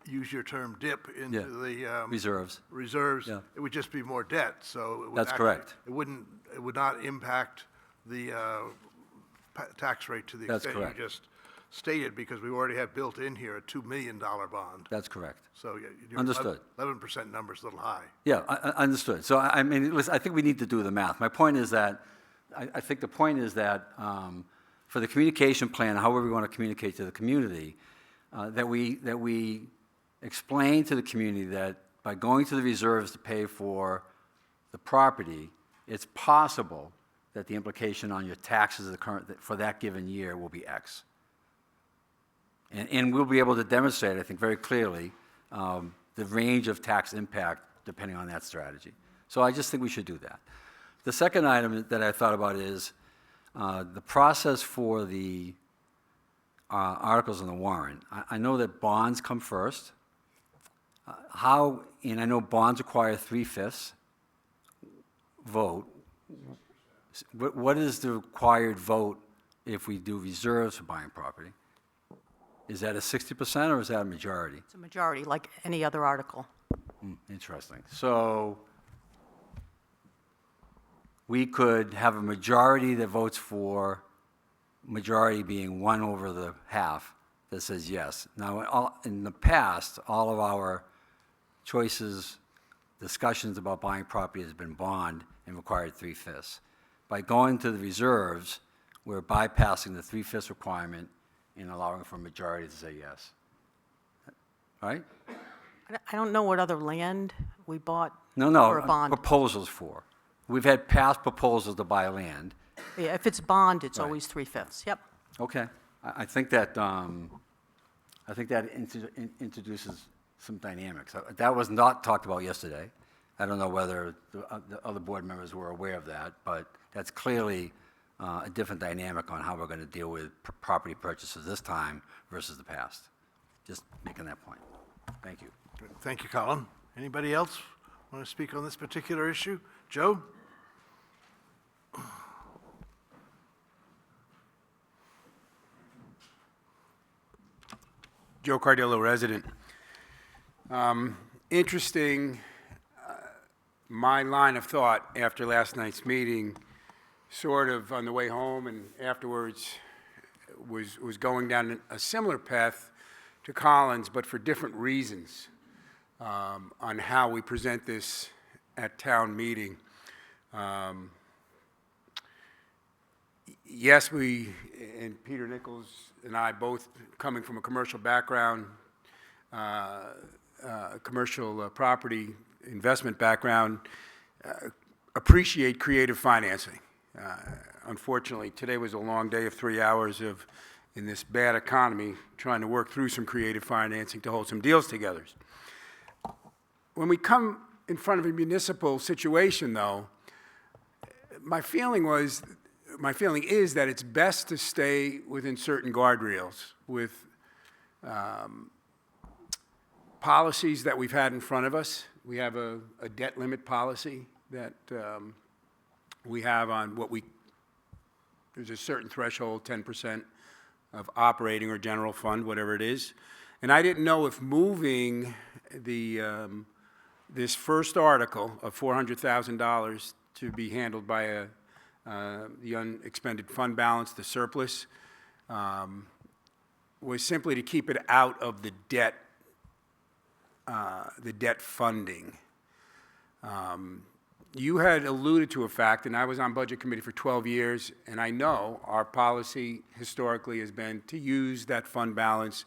[SPEAKER 1] use your term dip into the
[SPEAKER 11] Reserves.
[SPEAKER 1] reserves, it would just be more debt, so. It would
[SPEAKER 11] That's correct.
[SPEAKER 1] It would not impact the tax rate to the
[SPEAKER 11] That's
[SPEAKER 1] extent
[SPEAKER 11] correct.
[SPEAKER 1] you just stated, because we already have built in here a $2 million bond.
[SPEAKER 11] That's correct.
[SPEAKER 1] So your
[SPEAKER 11] Understood.
[SPEAKER 1] 11% number's a little high.
[SPEAKER 11] Yeah, I understood. So, I mean, I think we need to do the math. My point is that, I think the point is that for the communication plan, however we want to communicate to the community, that we explain to the community that by going to the reserves to pay for the property, it's possible that the implication on your taxes for that given year will be X. And we'll be able to demonstrate, I think, very clearly the range of tax impact depending on that strategy. So I just think we should do that. The second item that I thought about is the process for the articles on the warrant. I know that bonds come first. And I know bonds require 3/5 vote. What is the required vote if we do reserves for buying property? Is that a 60% or is that a majority?
[SPEAKER 13] It's a majority, like any other article.
[SPEAKER 11] Interesting. So we could have a majority that votes for, majority being 1 over the half, that says yes. Now, in the past, all of our choices, discussions about buying property has been bond and required 3/5. By going to the reserves, we're bypassing the 3/5 requirement and allowing for a majority to say yes. right?
[SPEAKER 13] I don't know what other land we bought
[SPEAKER 11] No,
[SPEAKER 13] for a
[SPEAKER 11] no,
[SPEAKER 13] bond.
[SPEAKER 11] proposals for. We've had past proposals to buy land.
[SPEAKER 13] Yeah, if it's bond, it's
[SPEAKER 11] Right.
[SPEAKER 13] always 3/5. Yep.
[SPEAKER 11] Okay, I think that, introduces some dynamics. That was not talked about yesterday. I don't know whether the other board members were aware of that, but that's clearly a different dynamic on how we're going to deal with property purchases this time versus the past. Just making that point. Thank you.
[SPEAKER 1] Thank you, Colin. Anybody else want to speak on this particular issue? Joe?
[SPEAKER 14] Joe Cardillo, resident. Interesting, my line of thought after last night's meeting, sort of on the way home and afterwards, was going down a similar path to Colin's, but for different reasons, on how we present this at town meeting. Yes, we, and Peter Nichols and I both coming from a commercial background, commercial property investment background, appreciate creative financing. Unfortunately, today was a long day of 3 hours in this bad economy, trying to work through some creative financing to hold some deals together. When we come in front of a municipal situation, though, my feeling is that it's best to stay within certain guardrails with policies that we've had in front of us. We have a debt limit policy that we have on there's a certain threshold, 10% of operating or general fund, whatever it is. And I didn't know if moving this first article of $400,000 to be handled by the unexpended fund balance, the surplus, was simply to keep it out of the debt funding. You had alluded to a fact, and I was on Budget Committee for 12 years, and I know our policy historically has been to use that fund balance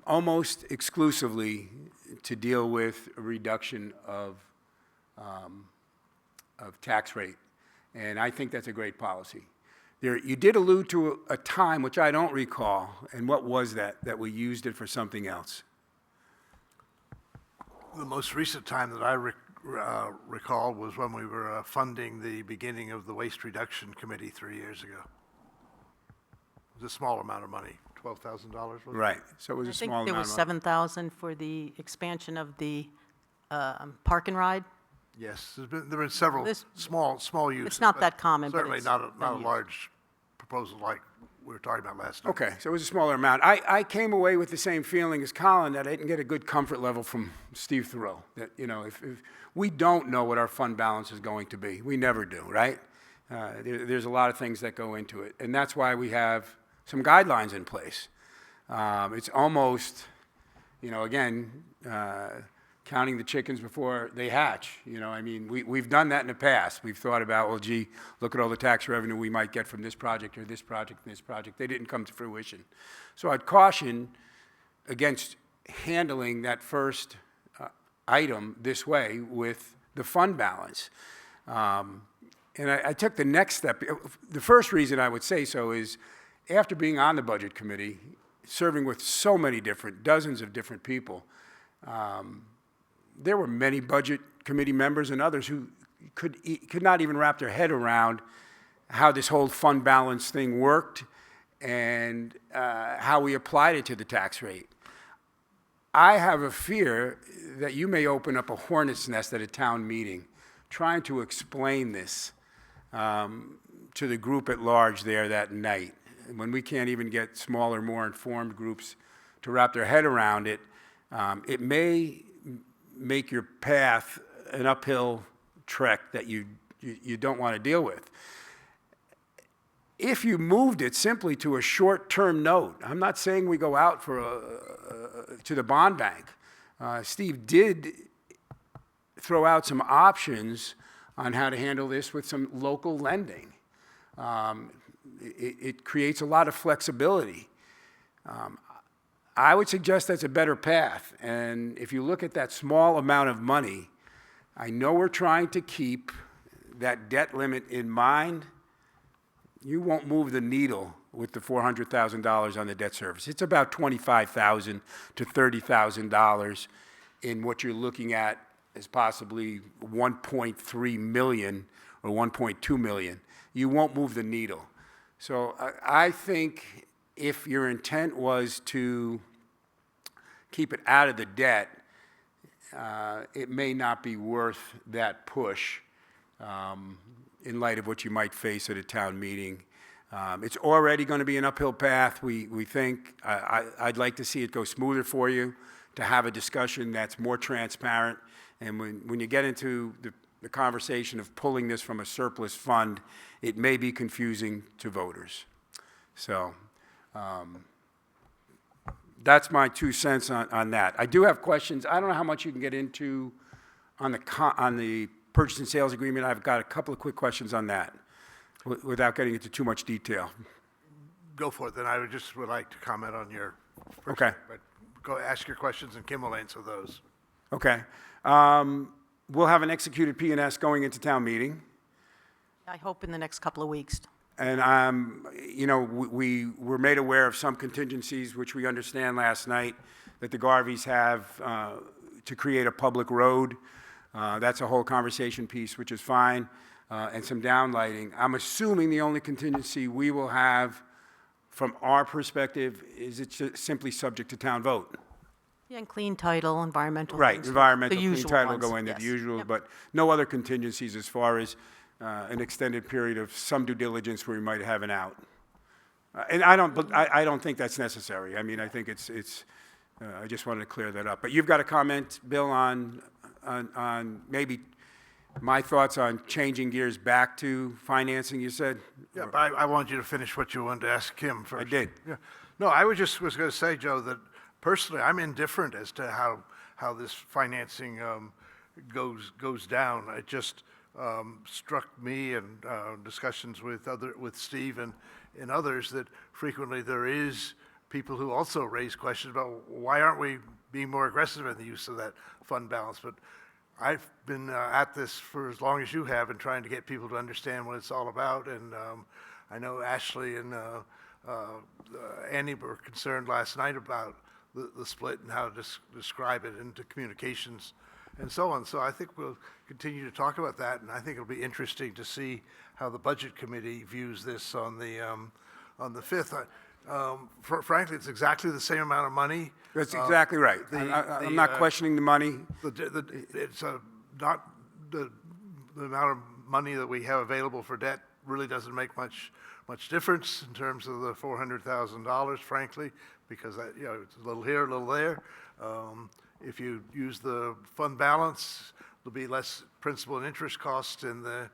[SPEAKER 14] almost exclusively to deal with a reduction of tax rate. And I think that's a great policy. You did allude to a time, which I don't recall, and what was that we used it for something else?
[SPEAKER 1] The most recent time that I recall was when we were funding the beginning of the Waste Reduction Committee 3 years ago. It was a small amount of money, $12,000, was it?
[SPEAKER 14] Right, so it was a small amount
[SPEAKER 13] I think there was 7,000 for the expansion of the park and ride.
[SPEAKER 1] Yes, there have been several small uses.
[SPEAKER 13] It's not
[SPEAKER 1] but
[SPEAKER 13] that common, but
[SPEAKER 1] certainly
[SPEAKER 13] it's
[SPEAKER 1] not a
[SPEAKER 13] been used.
[SPEAKER 1] large proposal like we were talking about last night.
[SPEAKER 14] Okay, so it was a smaller amount. I came away with the same feeling as Colin, that I didn't get a good comfort level from Steve Thoreau. That, if we don't know what our fund balance is going to be. We never do, right? There's a lot of things that go into it. And that's why we have some guidelines in place. It's almost, again, counting the chickens before they hatch. We've done that in the past. We've thought about, well, gee, look at all the tax revenue we might get from this project or this project and this project. They didn't come to fruition. So I'd caution against handling that first item this way with the fund balance. And I took the next step. The first reason I would say so is after being on the Budget Committee, serving with so many dozens of different people, there were many Budget Committee members and others who could not even wrap their head around how this whole fund balance thing worked and how we applied it to the tax rate. I have a fear that you may open up a hornet's nest at a town meeting trying to explain this to the group at large there that night. When we can't even get smaller, more informed groups to wrap their head around it, it may make your path an uphill trek that you don't want to deal with. If you moved it simply to a short-term note, I'm not saying we go out to the bond bank. Steve did throw out some options on how to handle this with some local lending. It creates a lot of flexibility. I would suggest that's a better path. And if you look at that small amount of money, I know we're trying to keep that debt limit in mind. You won't move the needle with the $400,000 on the debt service. It's about $25,000 to $30,000 in what you're looking at as possibly 1.3 million or 1.2 million. You won't move the needle. So I think if your intent was to keep it out of the debt, it may not be worth that push in light of what you might face at a town meeting. It's already going to be an uphill path, we think. I'd like to see it go smoother for you, to have a discussion that's more transparent. And when you get into the conversation of pulling this from a surplus fund, it may be confusing to voters. So that's my 2 cents on that. I do have questions. I don't know how much you can get into on the purchase and sales agreement. I've got a couple of quick questions on that without getting into too much detail.
[SPEAKER 1] Go for it, then I would like to comment on your first.
[SPEAKER 14] Okay.
[SPEAKER 1] But go ask your questions and Kim will answer those.
[SPEAKER 14] Okay. We'll have an executed P&S going into town meeting.
[SPEAKER 13] I hope in the next couple of weeks.
[SPEAKER 14] And, we were made aware of some contingencies, which we understand last night, that the Garveys have to create a public road. That's a whole conversation piece, which is fine, and some downlighting. I'm assuming the only contingency we will have from our perspective is it's just simply subject to town vote.
[SPEAKER 13] Yeah, and clean title, environmental
[SPEAKER 14] Right,
[SPEAKER 13] things,
[SPEAKER 14] environmental,
[SPEAKER 13] the
[SPEAKER 14] clean
[SPEAKER 13] usual
[SPEAKER 14] title will
[SPEAKER 13] ones,
[SPEAKER 14] go in, the
[SPEAKER 13] yes.
[SPEAKER 14] usual,
[SPEAKER 13] Yep.
[SPEAKER 14] but no other contingencies as far as an extended period of some due diligence where we might have an out. And I don't think that's necessary. I mean, I think it's I just wanted to clear that up. But you've got a comment, Bill, on maybe my thoughts on changing gears back to financing, you said?
[SPEAKER 1] Yeah, but I wanted you to finish what you wanted to ask Kim first.
[SPEAKER 14] I did.
[SPEAKER 1] Yeah. No, I was going to say, Joe, that personally, I'm indifferent as to how this financing goes down. It just struck me in discussions with Steve and others that frequently there is people who also raise questions about why aren't we being more aggressive in the use of that fund balance. But I've been at this for as long as you have and trying to get people to understand what it's all about. And I know Ashley and Annie were concerned last night about the split and how to describe it into communications and so on. So I think we'll continue to talk about that, and I think it'll be interesting to see how the Budget Committee views this on the 5th. Frankly, it's exactly the same amount of money.
[SPEAKER 14] That's exactly right. I'm not questioning the money.
[SPEAKER 1] It's not the amount of money that we have available for debt really doesn't make much difference in terms of the $400,000, frankly, because it's a little here, a little there. If you use the fund balance, there'll be less principal and interest costs in the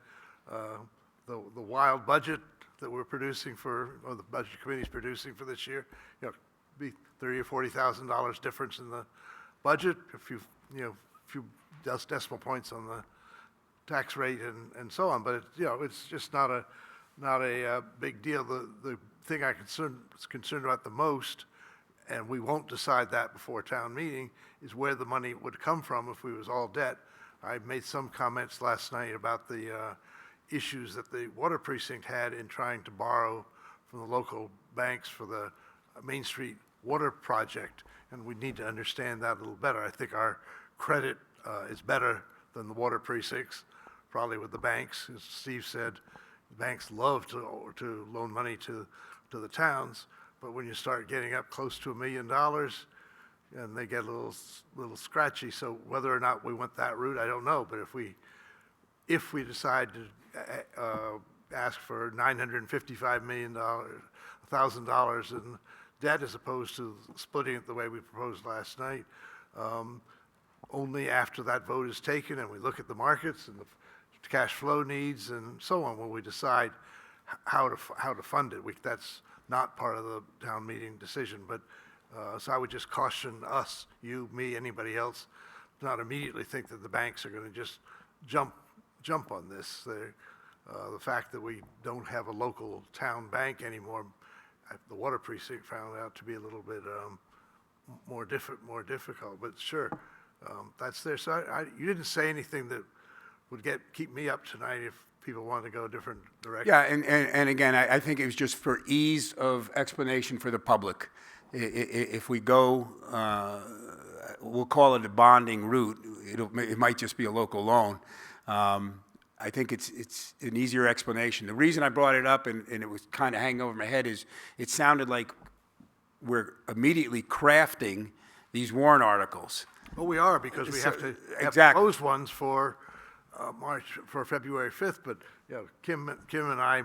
[SPEAKER 1] wild budget that we're producing or the Budget Committee's producing for this year. Be $30,000 or $40,000 difference in the budget. A few decimal points on the tax rate and so on. But it's just not a big deal. The thing I'm concerned about the most, and we won't decide that before town meeting, is where the money would come from if we was all debt. I made some comments last night about the issues that the water precinct had in trying to borrow from the local banks for the Main Street water project, and we need to understand that a little better. I think our credit is better than the water precincts, probably with the banks. As Steve said, the banks love to loan money to the towns, but when you start getting up close to $1 million, and they get a little scratchy. So whether or not we went that route, I don't know. But if we decide to ask for $955,000 in debt as opposed to splitting it the way we proposed last night, only after that vote is taken and we look at the markets and the cash flow needs and so on will we decide how to fund it. That's not part of the town meeting decision, but so I would just caution us, you, me, anybody else, not immediately think that the banks are going to just jump on this. The fact that we don't have a local town bank anymore, the water precinct found out to be a little bit more difficult, but sure, that's there. So you didn't say anything that would keep me up tonight if people want to go a different direction.
[SPEAKER 14] Yeah, and again, I think it was just for ease of explanation for the public. If we go, we'll call it a bonding route, it might just be a local loan. I think it's an easier explanation. The reason I brought it up, and it was kind of hanging over my head, is it sounded like we're immediately crafting these warrant articles.
[SPEAKER 1] Well, we are, because we have to have
[SPEAKER 14] Exactly.
[SPEAKER 1] closed ones for February 5th, but, you know, Kim and I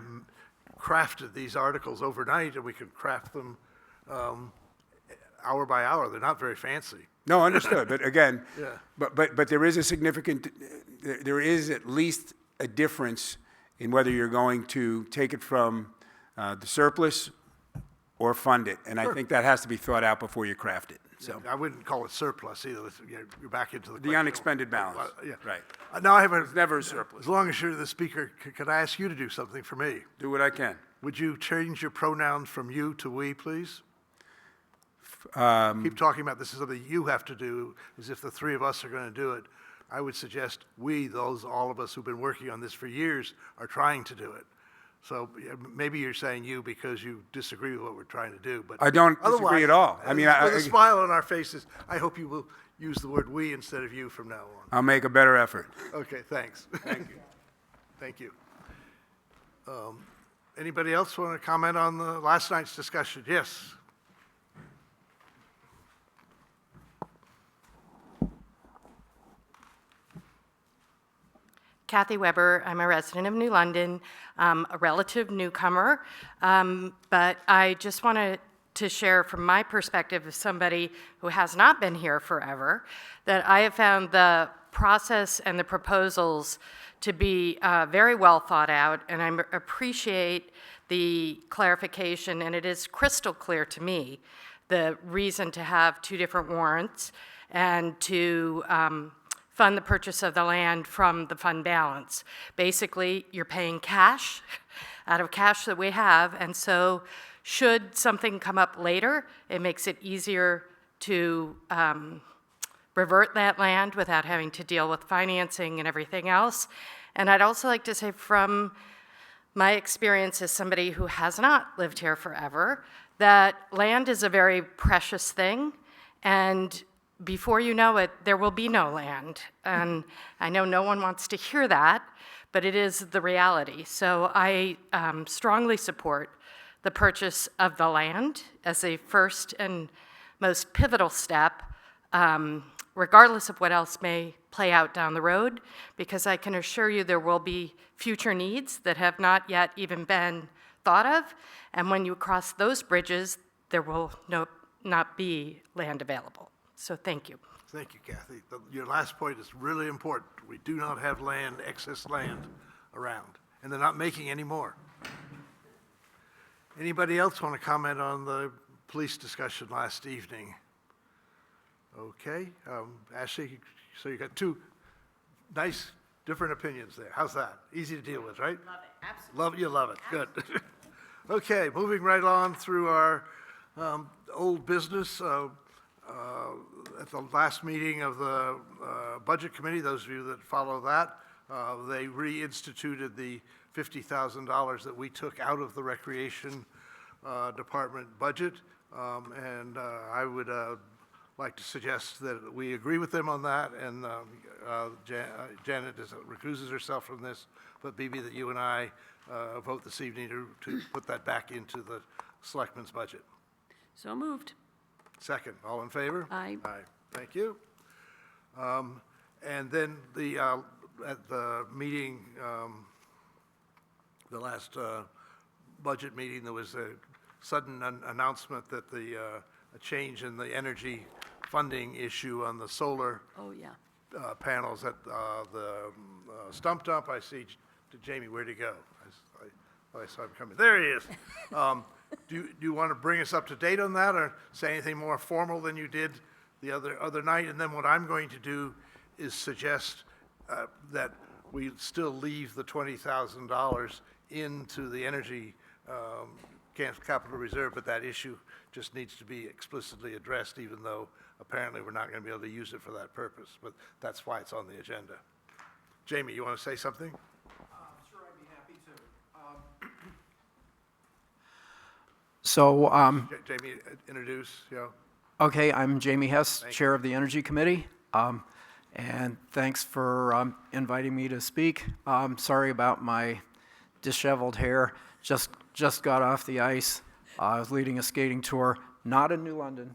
[SPEAKER 1] crafted these articles overnight, and we could craft them hour by hour. They're not very fancy.
[SPEAKER 14] No, understood, but again,
[SPEAKER 1] Yeah.
[SPEAKER 14] but there is a significant, there is at least a difference in whether you're going to take it from the surplus or fund it, and I think that has to be thought out before you craft it, so.
[SPEAKER 1] I wouldn't call it surplus either. You're back into the
[SPEAKER 14] The
[SPEAKER 1] question.
[SPEAKER 14] unexpended balance,
[SPEAKER 1] Yeah.
[SPEAKER 14] right.
[SPEAKER 1] Now I have a.
[SPEAKER 14] It's never a surplus.
[SPEAKER 1] As long as you're the speaker, could I ask you to do something for me?
[SPEAKER 14] Do what I can.
[SPEAKER 1] Would you change your pronouns from you to we, please?
[SPEAKER 14] Um,
[SPEAKER 1] Keep talking about this is something you have to do, as if the three of us are going to do it. I would suggest we, all of us who've been working on this for years, are trying to do it. So yeah, maybe you're saying you because you disagree with what we're trying to do, but
[SPEAKER 14] I don't disagree
[SPEAKER 1] otherwise,
[SPEAKER 14] at all. I mean,
[SPEAKER 1] with a smile on our faces, I hope you will use the word we instead of you from now on.
[SPEAKER 14] I'll make a better effort.
[SPEAKER 1] Okay, thanks. Thank you. Thank you. Anybody else want to comment on the last night's discussion? Yes.
[SPEAKER 15] Kathy Weber, I'm a resident of New London, a relative newcomer, but I just wanted to share from my perspective as somebody who has not been here forever, that I have found the process and the proposals to be very well thought out, and I appreciate the clarification, and it is crystal clear to me, the reason to have two different warrants and to fund the purchase of the land from the fund balance. Basically, you're paying cash out of cash that we have, and so should something come up later, it makes it easier to revert that land without having to deal with financing and everything else. And I'd also like to say, from my experience as somebody who has not lived here forever, that land is a very precious thing, and before you know it, there will be no land. And I know no one wants to hear that, but it is the reality. So I strongly support the purchase of the land as a first and most pivotal step, regardless of what else may play out down the road, because I can assure you there will be future needs that have not yet even been thought of. And when you cross those bridges, there will not be land available. So thank you.
[SPEAKER 1] Thank you, Kathy. Your last point is really important. We do not have excess land around, and they're not making any more. Anybody else want to comment on the police discussion last evening? Okay, Ashley, so you got two nice, different opinions there. How's that? Easy to deal with, right?
[SPEAKER 15] Love it, absolutely.
[SPEAKER 1] You love it, good. Okay, moving right on through our old business. At the last meeting of the Budget Committee, those of you that follow that, they reinstituted the $50,000 that we took out of the Recreation Department budget, and I would like to suggest that we agree with them on that, and Janet recuses herself from this, but maybe that you and I vote this evening to put that back into the Selectmen's budget.
[SPEAKER 2] So moved.
[SPEAKER 1] Second, all in favor?
[SPEAKER 2] Aye.
[SPEAKER 1] Aye, thank you. And then at the meeting, the last budget meeting, there was a sudden announcement that a change in the energy funding issue on the solar
[SPEAKER 2] Oh, yeah.
[SPEAKER 1] panels at the stump dump. I see Jamie, where'd he go? I saw him coming. There he is. Do you want to bring us up to date on that, or say anything more formal than you did the other night? And then what I'm going to do is suggest that we still leave the $20,000 into the energy capital reserve, but that issue just needs to be explicitly addressed, even though apparently we're not going to be able to use it for that purpose. But that's why it's on the agenda. Jamie, you want to say something?
[SPEAKER 9] Sure, I'd be happy to. So,
[SPEAKER 1] Jamie, introduce,
[SPEAKER 9] okay, I'm Jamie Hess, Chair of the Energy Committee, and thanks for inviting me to speak. Sorry about my disheveled hair. Just got off the ice. I was leading a skating tour, not in New London.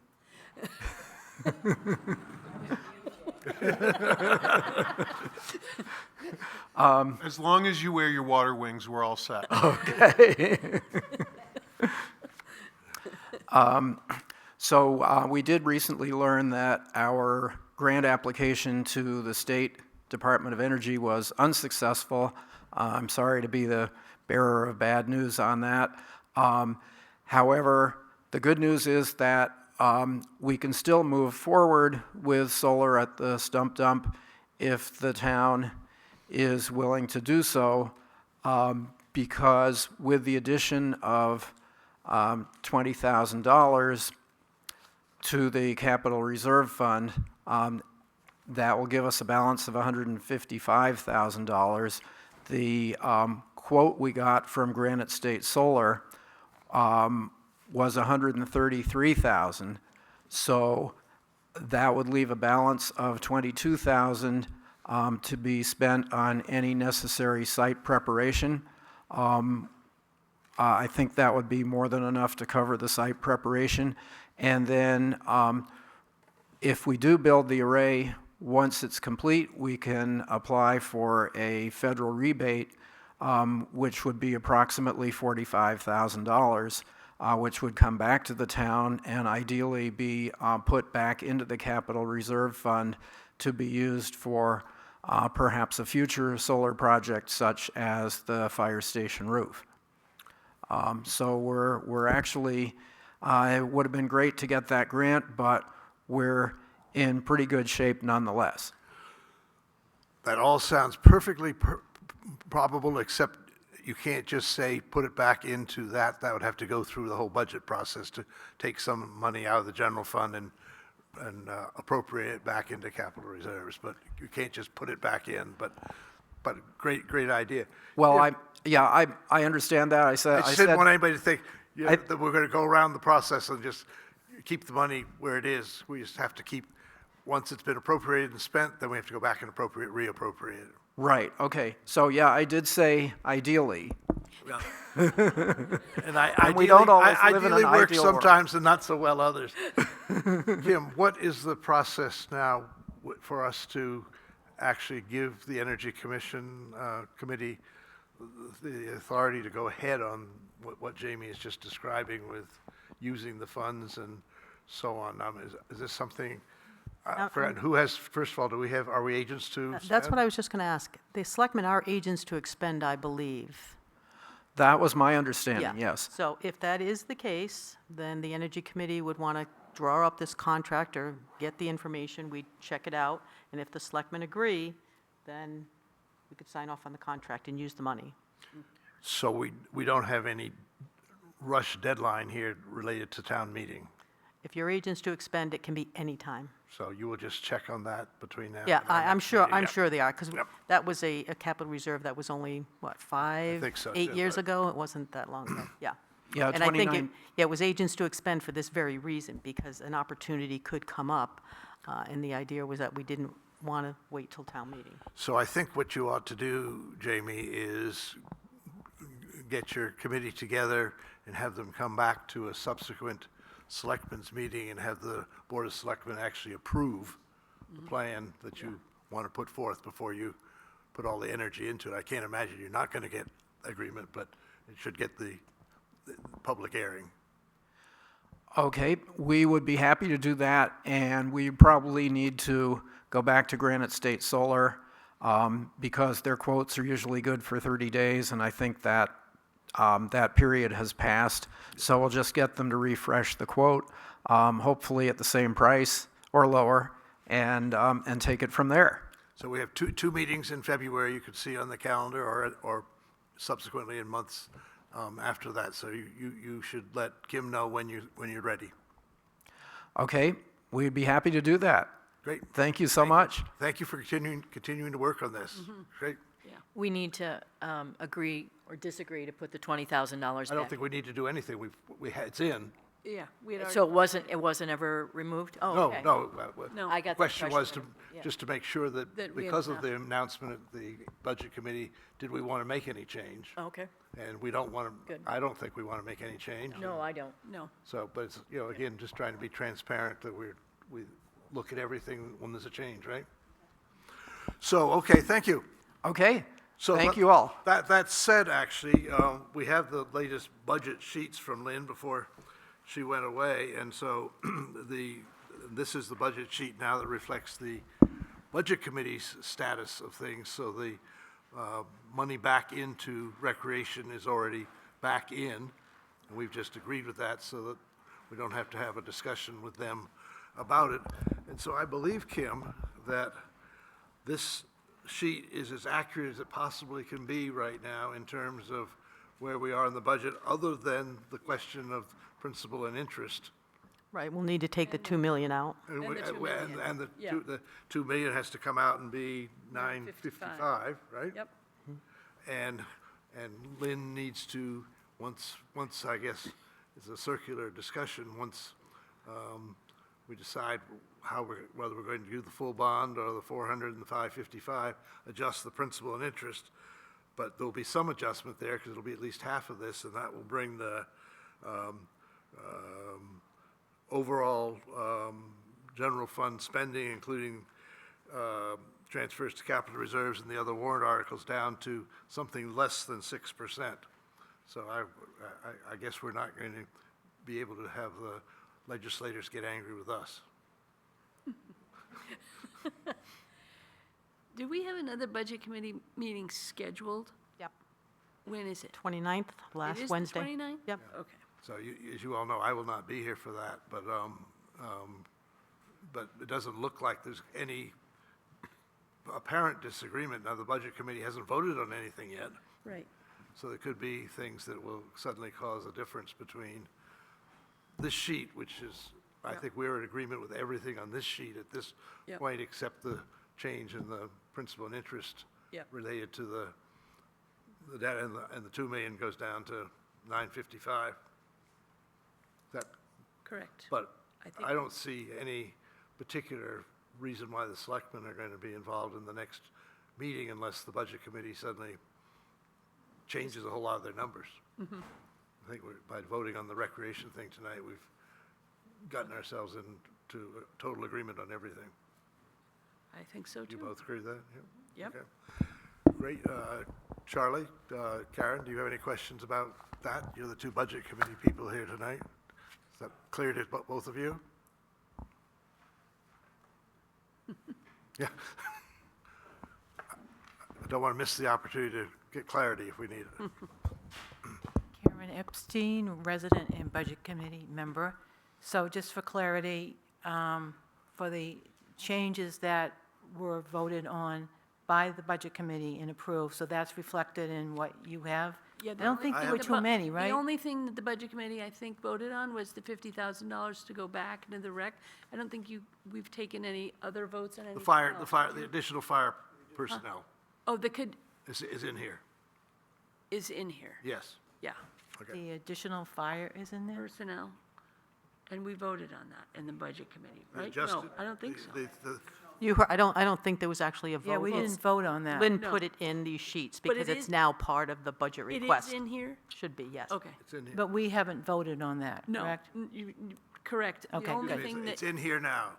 [SPEAKER 16] As long as you wear your water wings, we're all set.
[SPEAKER 9] Okay. So we did recently learn that our grant application to the State Department of Energy was unsuccessful. I'm sorry to be the bearer of bad news on that. However, the good news is that we can still move forward with solar at the stump dump if the town is willing to do so, because with the addition of $20,000 to the capital reserve fund, that will give us a balance of $155,000. The quote we got from Granite State Solar was $133,000. So that would leave a balance of $22,000 to be spent on any necessary site preparation. I think that would be more than enough to cover the site preparation. And then if we do build the array, once it's complete, we can apply for a federal rebate, which would be approximately $45,000, which would come back to the town and ideally be put back into the capital reserve fund to be used for perhaps a future solar project such as the fire station roof. So we're actually, it would have been great to get that grant, but we're in pretty good shape nonetheless.
[SPEAKER 1] That all sounds perfectly probable, except you can't just say, put it back into that. That would have to go through the whole budget process to take some money out of the general fund and appropriate it back into capital reserves. But you can't just put it back in, but great idea.
[SPEAKER 9] Well, I understand that.
[SPEAKER 1] I just didn't want anybody to think that we're going to go around the process and just keep the money where it is. We just have to keep, once it's been appropriated and spent, then we have to go back and reappropriate it.
[SPEAKER 9] Right, okay. So, yeah, I did say ideally.
[SPEAKER 1] Yeah. And
[SPEAKER 9] we don't always live in an
[SPEAKER 1] ideally works
[SPEAKER 9] ideal world.
[SPEAKER 1] sometimes and not so well others. Kim, what is the process now for us to actually give the Energy Commission Committee the authority to go ahead on what Jamie is just describing with using the funds and so on? Is this something, who has, first of all, are we agents to
[SPEAKER 13] That's
[SPEAKER 1] spend?
[SPEAKER 13] what I was just going to ask. The selectmen are agents to expend, I believe.
[SPEAKER 9] That was my understanding, yes.
[SPEAKER 13] So if that is the case, then the Energy Committee would want to draw up this contract or get the information, we'd check it out, and if the selectmen agree, then we could sign off on the contract and use the money.
[SPEAKER 1] So we don't have any rush deadline here related to town meeting.
[SPEAKER 13] If you're agents to expend, it can be any time.
[SPEAKER 1] So you will just check on that between now.
[SPEAKER 13] Yeah,
[SPEAKER 1] and our
[SPEAKER 13] I'm
[SPEAKER 1] next
[SPEAKER 13] sure,
[SPEAKER 1] meeting.
[SPEAKER 13] I'm
[SPEAKER 1] Yep.
[SPEAKER 13] sure they are, because
[SPEAKER 1] Yep.
[SPEAKER 13] that was a capital reserve that was only, what,
[SPEAKER 1] think so,
[SPEAKER 13] 8
[SPEAKER 1] too,
[SPEAKER 13] years
[SPEAKER 1] but-
[SPEAKER 13] ago? It wasn't that long ago, yeah.
[SPEAKER 9] Yeah,
[SPEAKER 13] And I think
[SPEAKER 9] 29
[SPEAKER 13] it was agents to expend for this very reason, because an opportunity could come up, and the idea was that we didn't want to wait till town meeting.
[SPEAKER 1] So I think what you ought to do, Jamie, is get your committee together and have them come back to a subsequent selectmen's meeting and have the Board of Selectmen actually approve the plan that you want to put forth before you put all the energy into it. I can't imagine you're not going to get agreement, but it should get the public airing.
[SPEAKER 9] Okay, we would be happy to do that, and we probably need to go back to Granite State Solar because their quotes are usually good for 30 days, and I think that that period has passed. So we'll just get them to refresh the quote, hopefully at the same price or lower, and take it from there.
[SPEAKER 1] So we have two meetings in February you could see on the calendar or subsequently in months after that. So you should let Kim know when you're ready.
[SPEAKER 17] Okay, we'd be happy to do that.
[SPEAKER 1] Great.
[SPEAKER 17] Thank you so much.
[SPEAKER 1] Thank you for continuing to work on this. Great.
[SPEAKER 4] We need to agree or disagree to put the $20,000 back.
[SPEAKER 1] I don't think we need to do anything. It's in.
[SPEAKER 2] Yeah, we had already.
[SPEAKER 4] So it wasn't ever removed? Oh,
[SPEAKER 1] No,
[SPEAKER 4] okay.
[SPEAKER 1] no.
[SPEAKER 2] No.
[SPEAKER 4] I got the
[SPEAKER 1] Question was
[SPEAKER 4] impression that-
[SPEAKER 1] just to make sure that
[SPEAKER 2] That we had
[SPEAKER 1] because of
[SPEAKER 2] enough.
[SPEAKER 1] the announcement at the Budget Committee, did we want to make any change?
[SPEAKER 4] Oh, okay.
[SPEAKER 1] And we don't want to,
[SPEAKER 4] Good.
[SPEAKER 1] I don't think we want to make any change.
[SPEAKER 4] No, I don't.
[SPEAKER 2] No.
[SPEAKER 1] So, but it's, again, just trying to be transparent that we look at everything when there's a change, right? So, okay, thank you.
[SPEAKER 17] Okay,
[SPEAKER 1] So
[SPEAKER 17] thank
[SPEAKER 1] let-
[SPEAKER 17] you all.
[SPEAKER 1] That said, actually, we have the latest budget sheets from Lynn before she went away, and so this is the budget sheet now that reflects the Budget Committee's status of things. So the money back into recreation is already back in, and we've just agreed with that so that we don't have to have a discussion with them about it. And so I believe, Kim, that this sheet is as accurate as it possibly can be right now in terms of where we are in the budget, other than the question of principal and interest.
[SPEAKER 13] Right, we'll need to take the 2 million out.
[SPEAKER 1] And
[SPEAKER 2] And the 2 million.
[SPEAKER 1] and the
[SPEAKER 2] Yeah.
[SPEAKER 1] the 2 million has to come out and be 955, right?
[SPEAKER 2] Yep.
[SPEAKER 1] And Lynn needs to, once I guess, it's a circular discussion, once we decide whether we're going to do the full bond or the 400 and the 555, adjust the principal and interest. But there'll be some adjustment there because it'll be at least half of this, and that will bring the overall general fund spending, including transfers to capital reserves and the other warrant articles, down to something less than 6%. So I guess we're not going to be able to have the legislators get angry with us.
[SPEAKER 2] Do we have another Budget Committee meeting scheduled?
[SPEAKER 13] Yep.
[SPEAKER 2] When is it?
[SPEAKER 13] 29th, last Wednesday.
[SPEAKER 2] It is the 29th?
[SPEAKER 13] Yep.
[SPEAKER 2] Okay.
[SPEAKER 1] So as you all know, I will not be here for that, but it doesn't look like there's any apparent disagreement. Now, the Budget Committee hasn't voted on anything yet,
[SPEAKER 2] Right.
[SPEAKER 1] so there could be things that will suddenly cause a difference between this sheet, which is, I think we're in agreement with everything on this sheet at this
[SPEAKER 2] Yep.
[SPEAKER 1] point, except the change in the principal and interest
[SPEAKER 2] Yep.
[SPEAKER 1] related to the debt, and the 2 million goes down to 955. That,
[SPEAKER 2] Correct.
[SPEAKER 1] but
[SPEAKER 2] I think-
[SPEAKER 1] I don't see any particular reason why the selectmen are going to be involved in the next meeting unless the Budget Committee suddenly changes a whole lot of their numbers. I think by voting on the recreation thing tonight, we've gotten ourselves into a total agreement on everything.
[SPEAKER 2] I think so,
[SPEAKER 1] You
[SPEAKER 2] too.
[SPEAKER 1] both agree with that?
[SPEAKER 2] Yep.
[SPEAKER 1] Okay. Great. Charlie, Karen, do you have any questions about that? You're the two Budget Committee people here tonight. Is that clear to both of you? Yeah. I don't want to miss the opportunity to get clarity if we need it.
[SPEAKER 18] Karen Epstein, resident and Budget Committee member. So just for clarity, for the changes that were voted on by the Budget Committee and approved, so that's reflected in what you have?
[SPEAKER 2] Yeah,
[SPEAKER 18] I don't think there were too many, right?
[SPEAKER 2] The only thing that the Budget Committee, I think, voted on was the $50,000 to go back into the rec. I don't think we've taken any other votes on anything else.
[SPEAKER 1] The additional fire personnel
[SPEAKER 2] Oh, the could,
[SPEAKER 1] is in here.
[SPEAKER 2] is in here.
[SPEAKER 1] Yes.
[SPEAKER 2] Yeah,
[SPEAKER 1] Okay.
[SPEAKER 18] The additional fire is in there?
[SPEAKER 2] personnel. And we voted on that in the Budget Committee, right?
[SPEAKER 1] Adjusted-
[SPEAKER 2] No, I don't think so.
[SPEAKER 13] You heard, I don't think there was actually a vote.
[SPEAKER 18] Yeah, we
[SPEAKER 13] It's-
[SPEAKER 18] didn't vote on that.
[SPEAKER 13] Lynn
[SPEAKER 2] No.
[SPEAKER 13] put it in these sheets
[SPEAKER 2] But
[SPEAKER 13] because
[SPEAKER 2] it
[SPEAKER 13] it's
[SPEAKER 2] is-
[SPEAKER 13] now part of the budget
[SPEAKER 2] It
[SPEAKER 13] request.
[SPEAKER 2] is in here?
[SPEAKER 13] Should be, yes.
[SPEAKER 2] Okay.
[SPEAKER 1] It's in here.
[SPEAKER 18] But we haven't voted on that,
[SPEAKER 2] No,
[SPEAKER 18] correct?
[SPEAKER 2] correct. The
[SPEAKER 18] Okay,
[SPEAKER 2] only
[SPEAKER 18] good.
[SPEAKER 2] thing that,
[SPEAKER 1] It's in here now.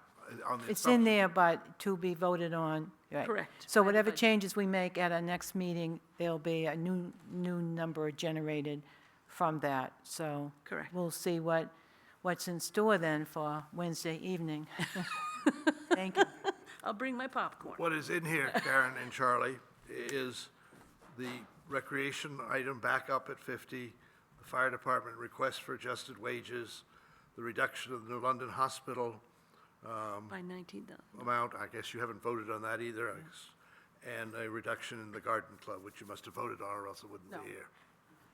[SPEAKER 1] On the
[SPEAKER 18] It's in there, but to be voted on, right?
[SPEAKER 2] Correct,
[SPEAKER 18] So
[SPEAKER 2] by the
[SPEAKER 18] whatever
[SPEAKER 2] budget.
[SPEAKER 18] changes we make at our next meeting, there'll be a new number generated from that, so.
[SPEAKER 2] Correct.
[SPEAKER 18] We'll see what's in store then for Wednesday evening. Thank you.
[SPEAKER 2] I'll bring my popcorn.
[SPEAKER 1] What is in here, Karen and Charlie, is the recreation item back up at 50, the fire department request for adjusted wages, the reduction of the New London Hospital
[SPEAKER 2] By 19,000.
[SPEAKER 1] amount, I guess you haven't voted on that either, I guess, and a reduction in the garden club, which you must have voted on or else it wouldn't
[SPEAKER 2] No.
[SPEAKER 1] be here.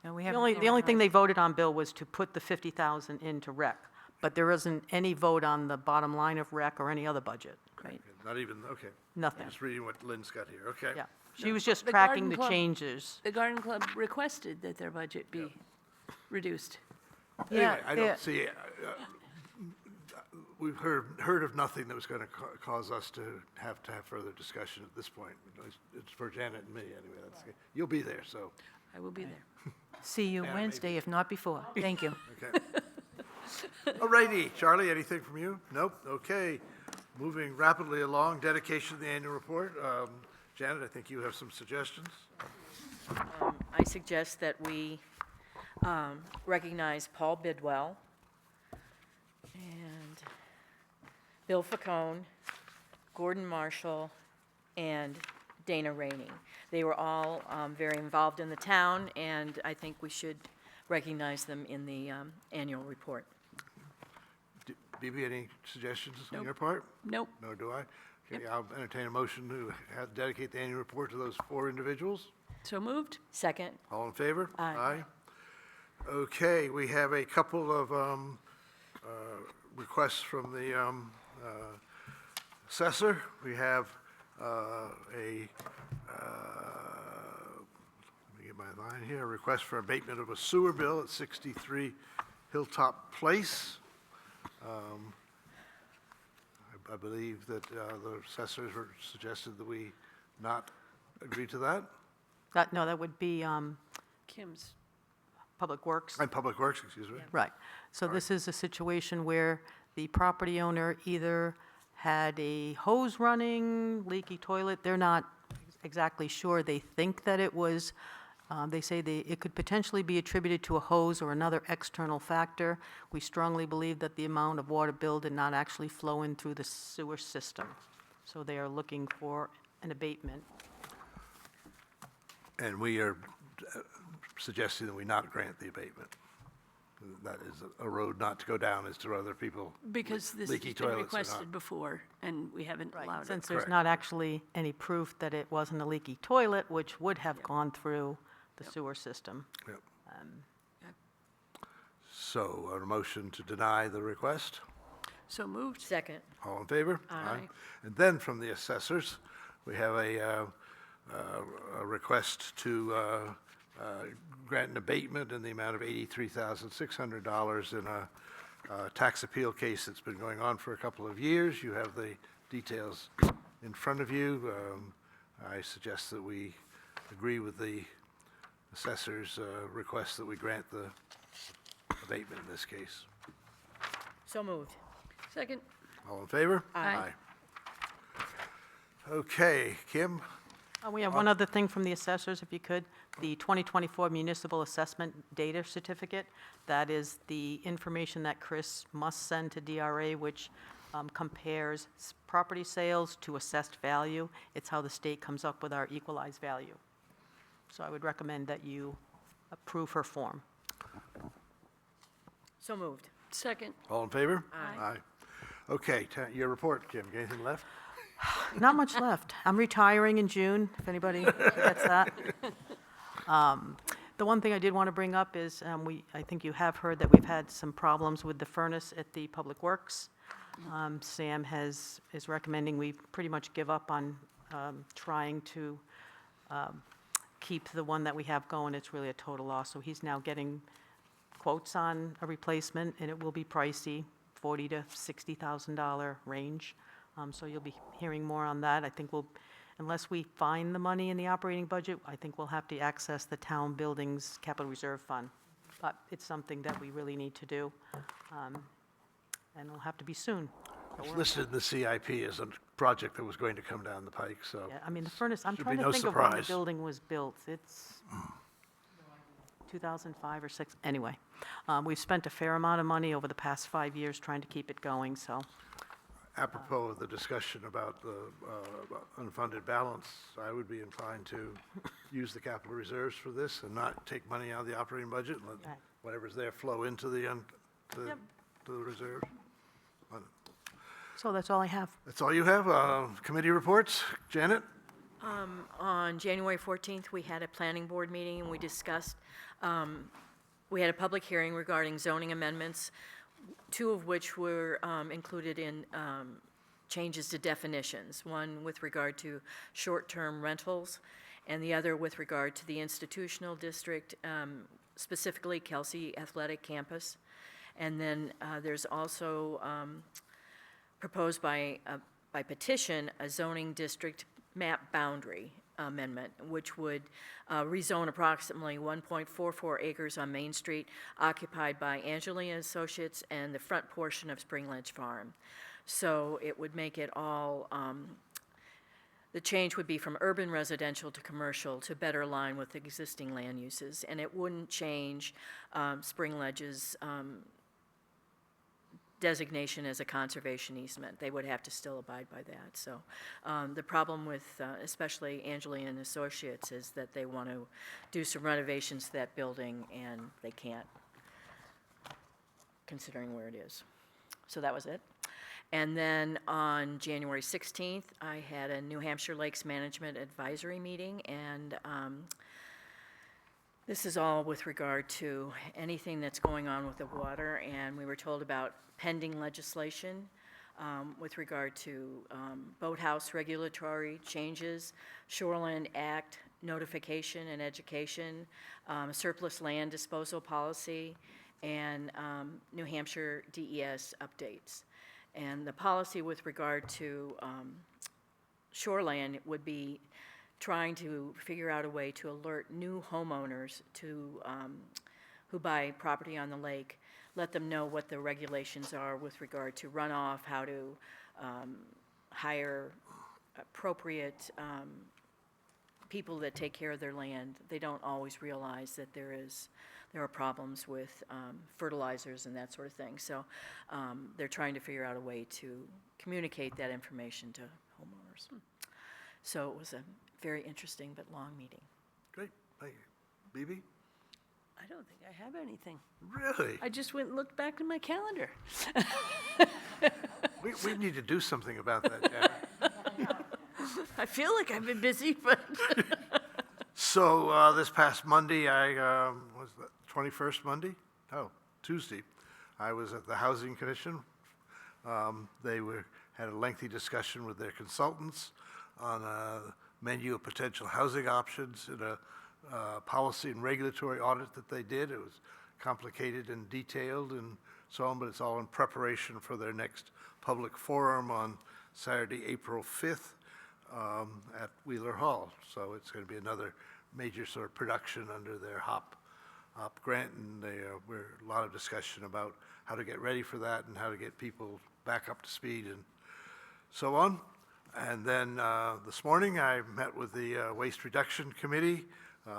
[SPEAKER 18] No, we
[SPEAKER 13] The
[SPEAKER 18] haven't.
[SPEAKER 13] only thing they voted on, Bill, was to put the 50,000 into rec, but there isn't any vote on the bottom line of rec or any other budget.
[SPEAKER 2] Right.
[SPEAKER 1] Not even, okay.
[SPEAKER 13] Nothing.
[SPEAKER 1] Just reading what Lynn's got here, okay.
[SPEAKER 13] Yeah, she was just
[SPEAKER 2] The
[SPEAKER 13] tracking
[SPEAKER 2] garden
[SPEAKER 13] the
[SPEAKER 2] club-
[SPEAKER 13] changes.
[SPEAKER 2] The Garden Club requested that their budget be reduced.
[SPEAKER 18] Yeah,
[SPEAKER 1] Anyway, I
[SPEAKER 18] yeah.
[SPEAKER 1] don't see, we've heard of nothing that was going to cause us to have further discussion at this point. It's for Janet and me, anyway. You'll be there, so,
[SPEAKER 2] I will be there.
[SPEAKER 18] See you Wednesday, if not before. Thank you.
[SPEAKER 1] okay. All righty, Charlie, anything from you? Nope, okay. Moving rapidly along, dedication of the annual report. Janet, I think you have some suggestions.
[SPEAKER 4] I suggest that we recognize Paul Bidwell and Bill Facone, Gordon Marshall, and Dana Rainey. They were all very involved in the town, and I think we should recognize them in the annual report.
[SPEAKER 1] Bibi, any suggestions on
[SPEAKER 2] Nope.
[SPEAKER 1] your part?
[SPEAKER 2] Nope.
[SPEAKER 1] Nor do I. Okay, I'll entertain a motion to dedicate the annual report to those 4 individuals.
[SPEAKER 2] So moved?
[SPEAKER 4] Second?
[SPEAKER 1] All in favor?
[SPEAKER 4] Aye.
[SPEAKER 1] Okay, we have a couple of requests from the assessor. We have let me get my line here, a request for abatement of a sewer bill at 63 Hilltop Place. I believe that the assessors were suggested that we not agree to that.
[SPEAKER 13] No, that would be
[SPEAKER 2] Kim's.
[SPEAKER 13] Public Works.
[SPEAKER 1] And Public Works, excuse me.
[SPEAKER 13] Right. So this is a situation where the property owner either had a hose running, leaky toilet. They're not exactly sure. They think that it was, they say it could potentially be attributed to a hose or another external factor. We strongly believe that the amount of water bill did not actually flow in through the sewer system. So they are looking for an abatement.
[SPEAKER 1] And we are suggesting that we not grant the abatement. That is a road not to go down as to other people.
[SPEAKER 2] Because this has
[SPEAKER 1] leaky
[SPEAKER 2] been
[SPEAKER 1] toilets or not.
[SPEAKER 2] requested before, and we haven't allowed it.
[SPEAKER 13] Since there's
[SPEAKER 1] Correct.
[SPEAKER 13] not actually any proof that it wasn't a leaky toilet, which would have gone through the sewer system.
[SPEAKER 1] Yep. So a motion to deny the request.
[SPEAKER 2] So moved?
[SPEAKER 4] Second?
[SPEAKER 1] All in favor?
[SPEAKER 2] Aye.
[SPEAKER 1] And then from the assessors, we have a request to grant an abatement in the amount of $83,600 in a tax appeal case that's been going on for a couple of years. You have the details in front of you. I suggest that we agree with the assessor's request that we grant the abatement in this case.
[SPEAKER 4] So moved.
[SPEAKER 2] Second?
[SPEAKER 1] All in favor?
[SPEAKER 2] Aye.
[SPEAKER 1] Okay, Kim?
[SPEAKER 13] We have one other thing from the assessors, if you could. The 2024 Municipal Assessment Data Certificate. That is the information that Chris must send to DRA, which compares property sales to assessed value. It's how the state comes up with our equalized value. So I would recommend that you approve her form.
[SPEAKER 4] So moved.
[SPEAKER 2] Second?
[SPEAKER 1] All in favor?
[SPEAKER 2] Aye.
[SPEAKER 1] Okay, your report, Kim. Anything left?
[SPEAKER 13] Not much left. I'm retiring in June, if anybody gets that. The one thing I did want to bring up is, I think you have heard that we've had some problems with the furnace at the Public Works. Sam is recommending we pretty much give up on trying to keep the one that we have going. It's really a total loss. So he's now getting quotes on a replacement, and it will be pricey, $40,000 to $60,000 range. So you'll be hearing more on that. I think unless we find the money in the operating budget, I think we'll have to access the town buildings capital reserve fund. But it's something that we really need to do, and it'll have to be soon. But
[SPEAKER 1] It's
[SPEAKER 13] we're-
[SPEAKER 1] listed in the CIP as a project that was going to come down the pike, so.
[SPEAKER 13] Yeah, I mean, the furnace, I'm
[SPEAKER 1] Should
[SPEAKER 13] trying
[SPEAKER 1] be
[SPEAKER 13] to
[SPEAKER 1] no
[SPEAKER 13] think of when the
[SPEAKER 1] surprise.
[SPEAKER 13] building was built. It's 2005 or 6, anyway. We've spent a fair amount of money over the past 5 years trying to keep it going, so.
[SPEAKER 1] Apropos of the discussion about the unfunded balance, I would be inclined to use the capital reserves for this and not take money out of the operating budget and let
[SPEAKER 13] Right.
[SPEAKER 1] whatever's there flow into the, to the reserves.
[SPEAKER 13] So that's all I have.
[SPEAKER 1] That's all you have? Committee reports? Janet?
[SPEAKER 4] On January 14th, we had a planning board meeting, and we discussed We had a public hearing regarding zoning amendments, two of which were included in changes to definitions, one with regard to short-term rentals, and the other with regard to the institutional district, specifically Kelsey Athletic Campus. And then there's also proposed by petition a zoning district map boundary amendment, which would rezone approximately 1.44 acres on Main Street occupied by Angelina Associates and the front portion of Spring Ledge Farm. So it would make it all, the change would be from urban residential to commercial to better align with existing land uses, and it wouldn't change Spring Ledge's designation as a conservation easement. They would have to still abide by that. So the problem with especially Angelina and Associates is that they want to do some renovations to that building and they can't, considering where it is. So that was it. And then on January 16th, I had a New Hampshire Lakes Management Advisory meeting, and this is all with regard to anything that's going on with the water, and we were told about pending legislation with regard to boathouse regulatory changes, Shoreland Act notification and education, surplus land disposal policy, and New Hampshire DES updates. And the policy with regard to shoreland would be trying to figure out a way to alert new homeowners to, who buy property on the lake, let them know what the regulations are with regard to runoff, how to hire appropriate people that take care of their land. They don't always realize that there are problems with fertilizers and that sort of thing. So they're trying to figure out a way to communicate that information to homeowners. So it was a very interesting but long meeting.
[SPEAKER 1] Great, thank you. BB?
[SPEAKER 2] I don't think I have anything.
[SPEAKER 1] Really?
[SPEAKER 2] I just went and looked back in my calendar.
[SPEAKER 1] We need to do something about that, Janet.
[SPEAKER 2] I feel like I've been busy, but
[SPEAKER 1] So this past Monday, was that 21st Monday? Oh, Tuesday, I was at the Housing Commission. They had a lengthy discussion with their consultants on a menu of potential housing options in a policy and regulatory audit that they did. It was complicated and detailed and so on, but it's all in preparation for their next public forum on Saturday, April 5th at Wheeler Hall. So it's going to be another major sort of production under their HOP grant, and we're a lot of discussion about how to get ready for that and how to get people back up to speed and so on. And then this morning I met with the Waste Reduction Committee.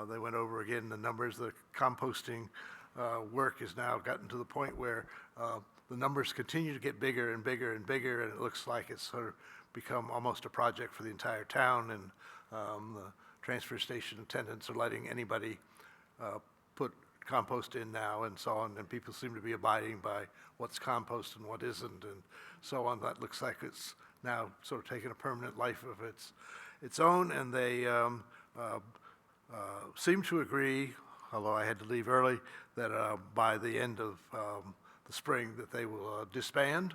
[SPEAKER 1] They went over again the numbers. The composting work has now gotten to the point where the numbers continue to get bigger and bigger and bigger, and it looks like it's sort of become almost a project for the entire town, and the transfer station attendants are letting anybody put compost in now and so on, and people seem to be abiding by what's compost and what isn't and so on. That looks like it's now sort of taken a permanent life of its own, and they seem to agree, although I had to leave early, that by the end of the spring that they will disband.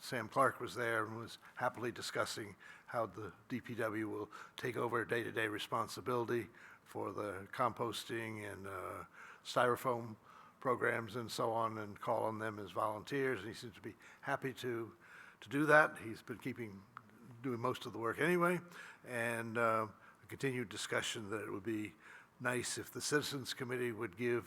[SPEAKER 1] Sam Clark was there and was happily discussing how the DPW will take over day-to-day responsibility for the composting and styrofoam programs and so on, and call on them as volunteers. And he seems to be happy to do that. He's been doing most of the work anyway, and a continued discussion that it would be nice if the Citizens Committee would give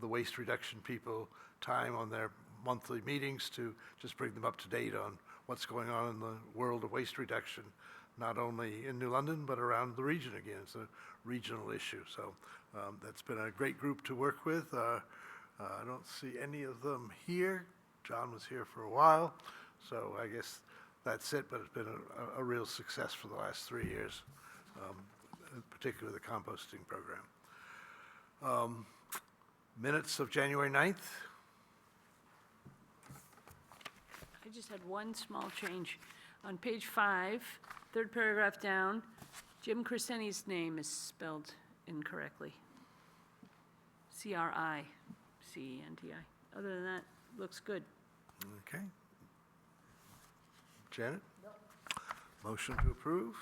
[SPEAKER 1] the waste reduction people time on their monthly meetings to just bring them up to date on what's going on in the world of waste reduction, not only in New London, but around the region again. It's a regional issue. So that's been a great group to work with. I don't see any of them here. John was here for a while, so I guess that's it, but it's been a real success for the last 3 years, particularly the composting program. Minutes of January 9th.
[SPEAKER 2] I just had one small change. On page 5, third paragraph down, Jim Crescenni's name is spelled incorrectly. CRICENTI. Other than that, looks good.
[SPEAKER 1] Okay. Janet? Motion to approve?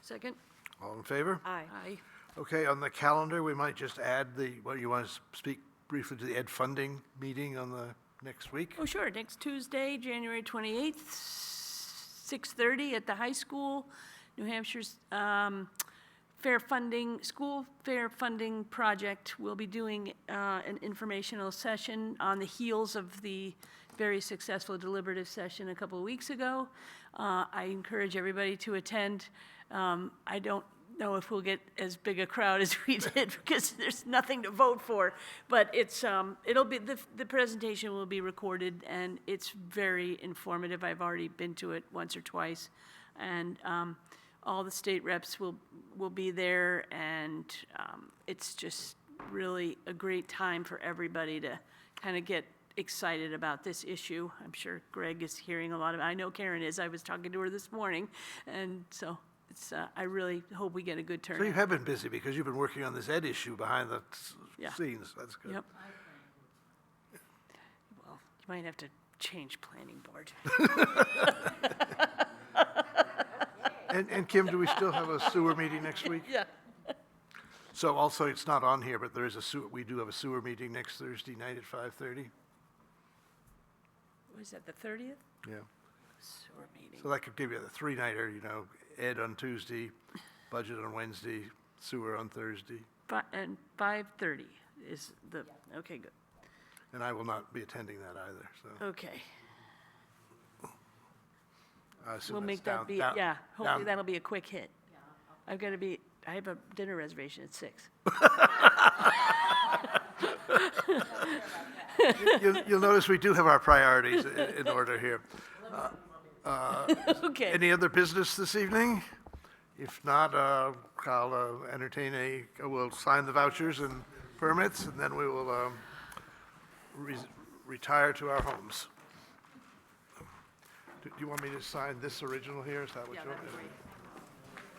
[SPEAKER 2] Second?
[SPEAKER 1] All in favor?
[SPEAKER 2] Aye. Aye.
[SPEAKER 1] Okay, on the calendar, we might just add you want to speak briefly to the ed funding meeting on the next week?
[SPEAKER 2] Oh, sure, next Tuesday, January 28th, 6:30 at the high school, New Hampshire's school fair funding project. We'll be doing an informational session on the heels of the very successful deliberative session a couple of weeks ago. I encourage everybody to attend. I don't know if we'll get as big a crowd as we did because there's nothing to vote for, but it'll be, the presentation will be recorded and it's very informative. I've already been to it once or twice, and all the state reps will be there, and it's just really a great time for everybody to kind of get excited about this issue. I'm sure Greg is hearing a lot of, I know Karen is, I was talking to her this morning, and so it's, I really hope we get a good turnout.
[SPEAKER 1] So you have been busy because you've been working on this ed issue behind the scenes. That's good.
[SPEAKER 2] Yep. Well, you might have to change planning board.
[SPEAKER 1] And Kim, do we still have a sewer meeting next week?
[SPEAKER 2] Yeah.
[SPEAKER 1] So also, it's not on here, but there is we do have a sewer meeting next Thursday night at 5:30.
[SPEAKER 2] Was that the 30th?
[SPEAKER 1] Yeah.
[SPEAKER 2] Sewer meeting.
[SPEAKER 1] So that could give you the three-nighter, ed on Tuesday, budget on Wednesday, sewer on Thursday.
[SPEAKER 2] And 5:30 is the, okay, good.
[SPEAKER 1] And I will not be attending that either, so.
[SPEAKER 2] Okay.
[SPEAKER 1] I assume
[SPEAKER 2] We'll
[SPEAKER 1] that's
[SPEAKER 2] make that
[SPEAKER 1] down-
[SPEAKER 2] be, hopefully
[SPEAKER 1] down-
[SPEAKER 2] that'll be a quick hit. I have a dinner reservation at 6.
[SPEAKER 1] You'll notice we do have our priorities in order here.
[SPEAKER 2] Okay.
[SPEAKER 1] Any other business this evening? If not, I'll entertain we'll sign the vouchers and permits, and then we will retire to our homes. Do you want me to sign this original here? Is that what you want me to do?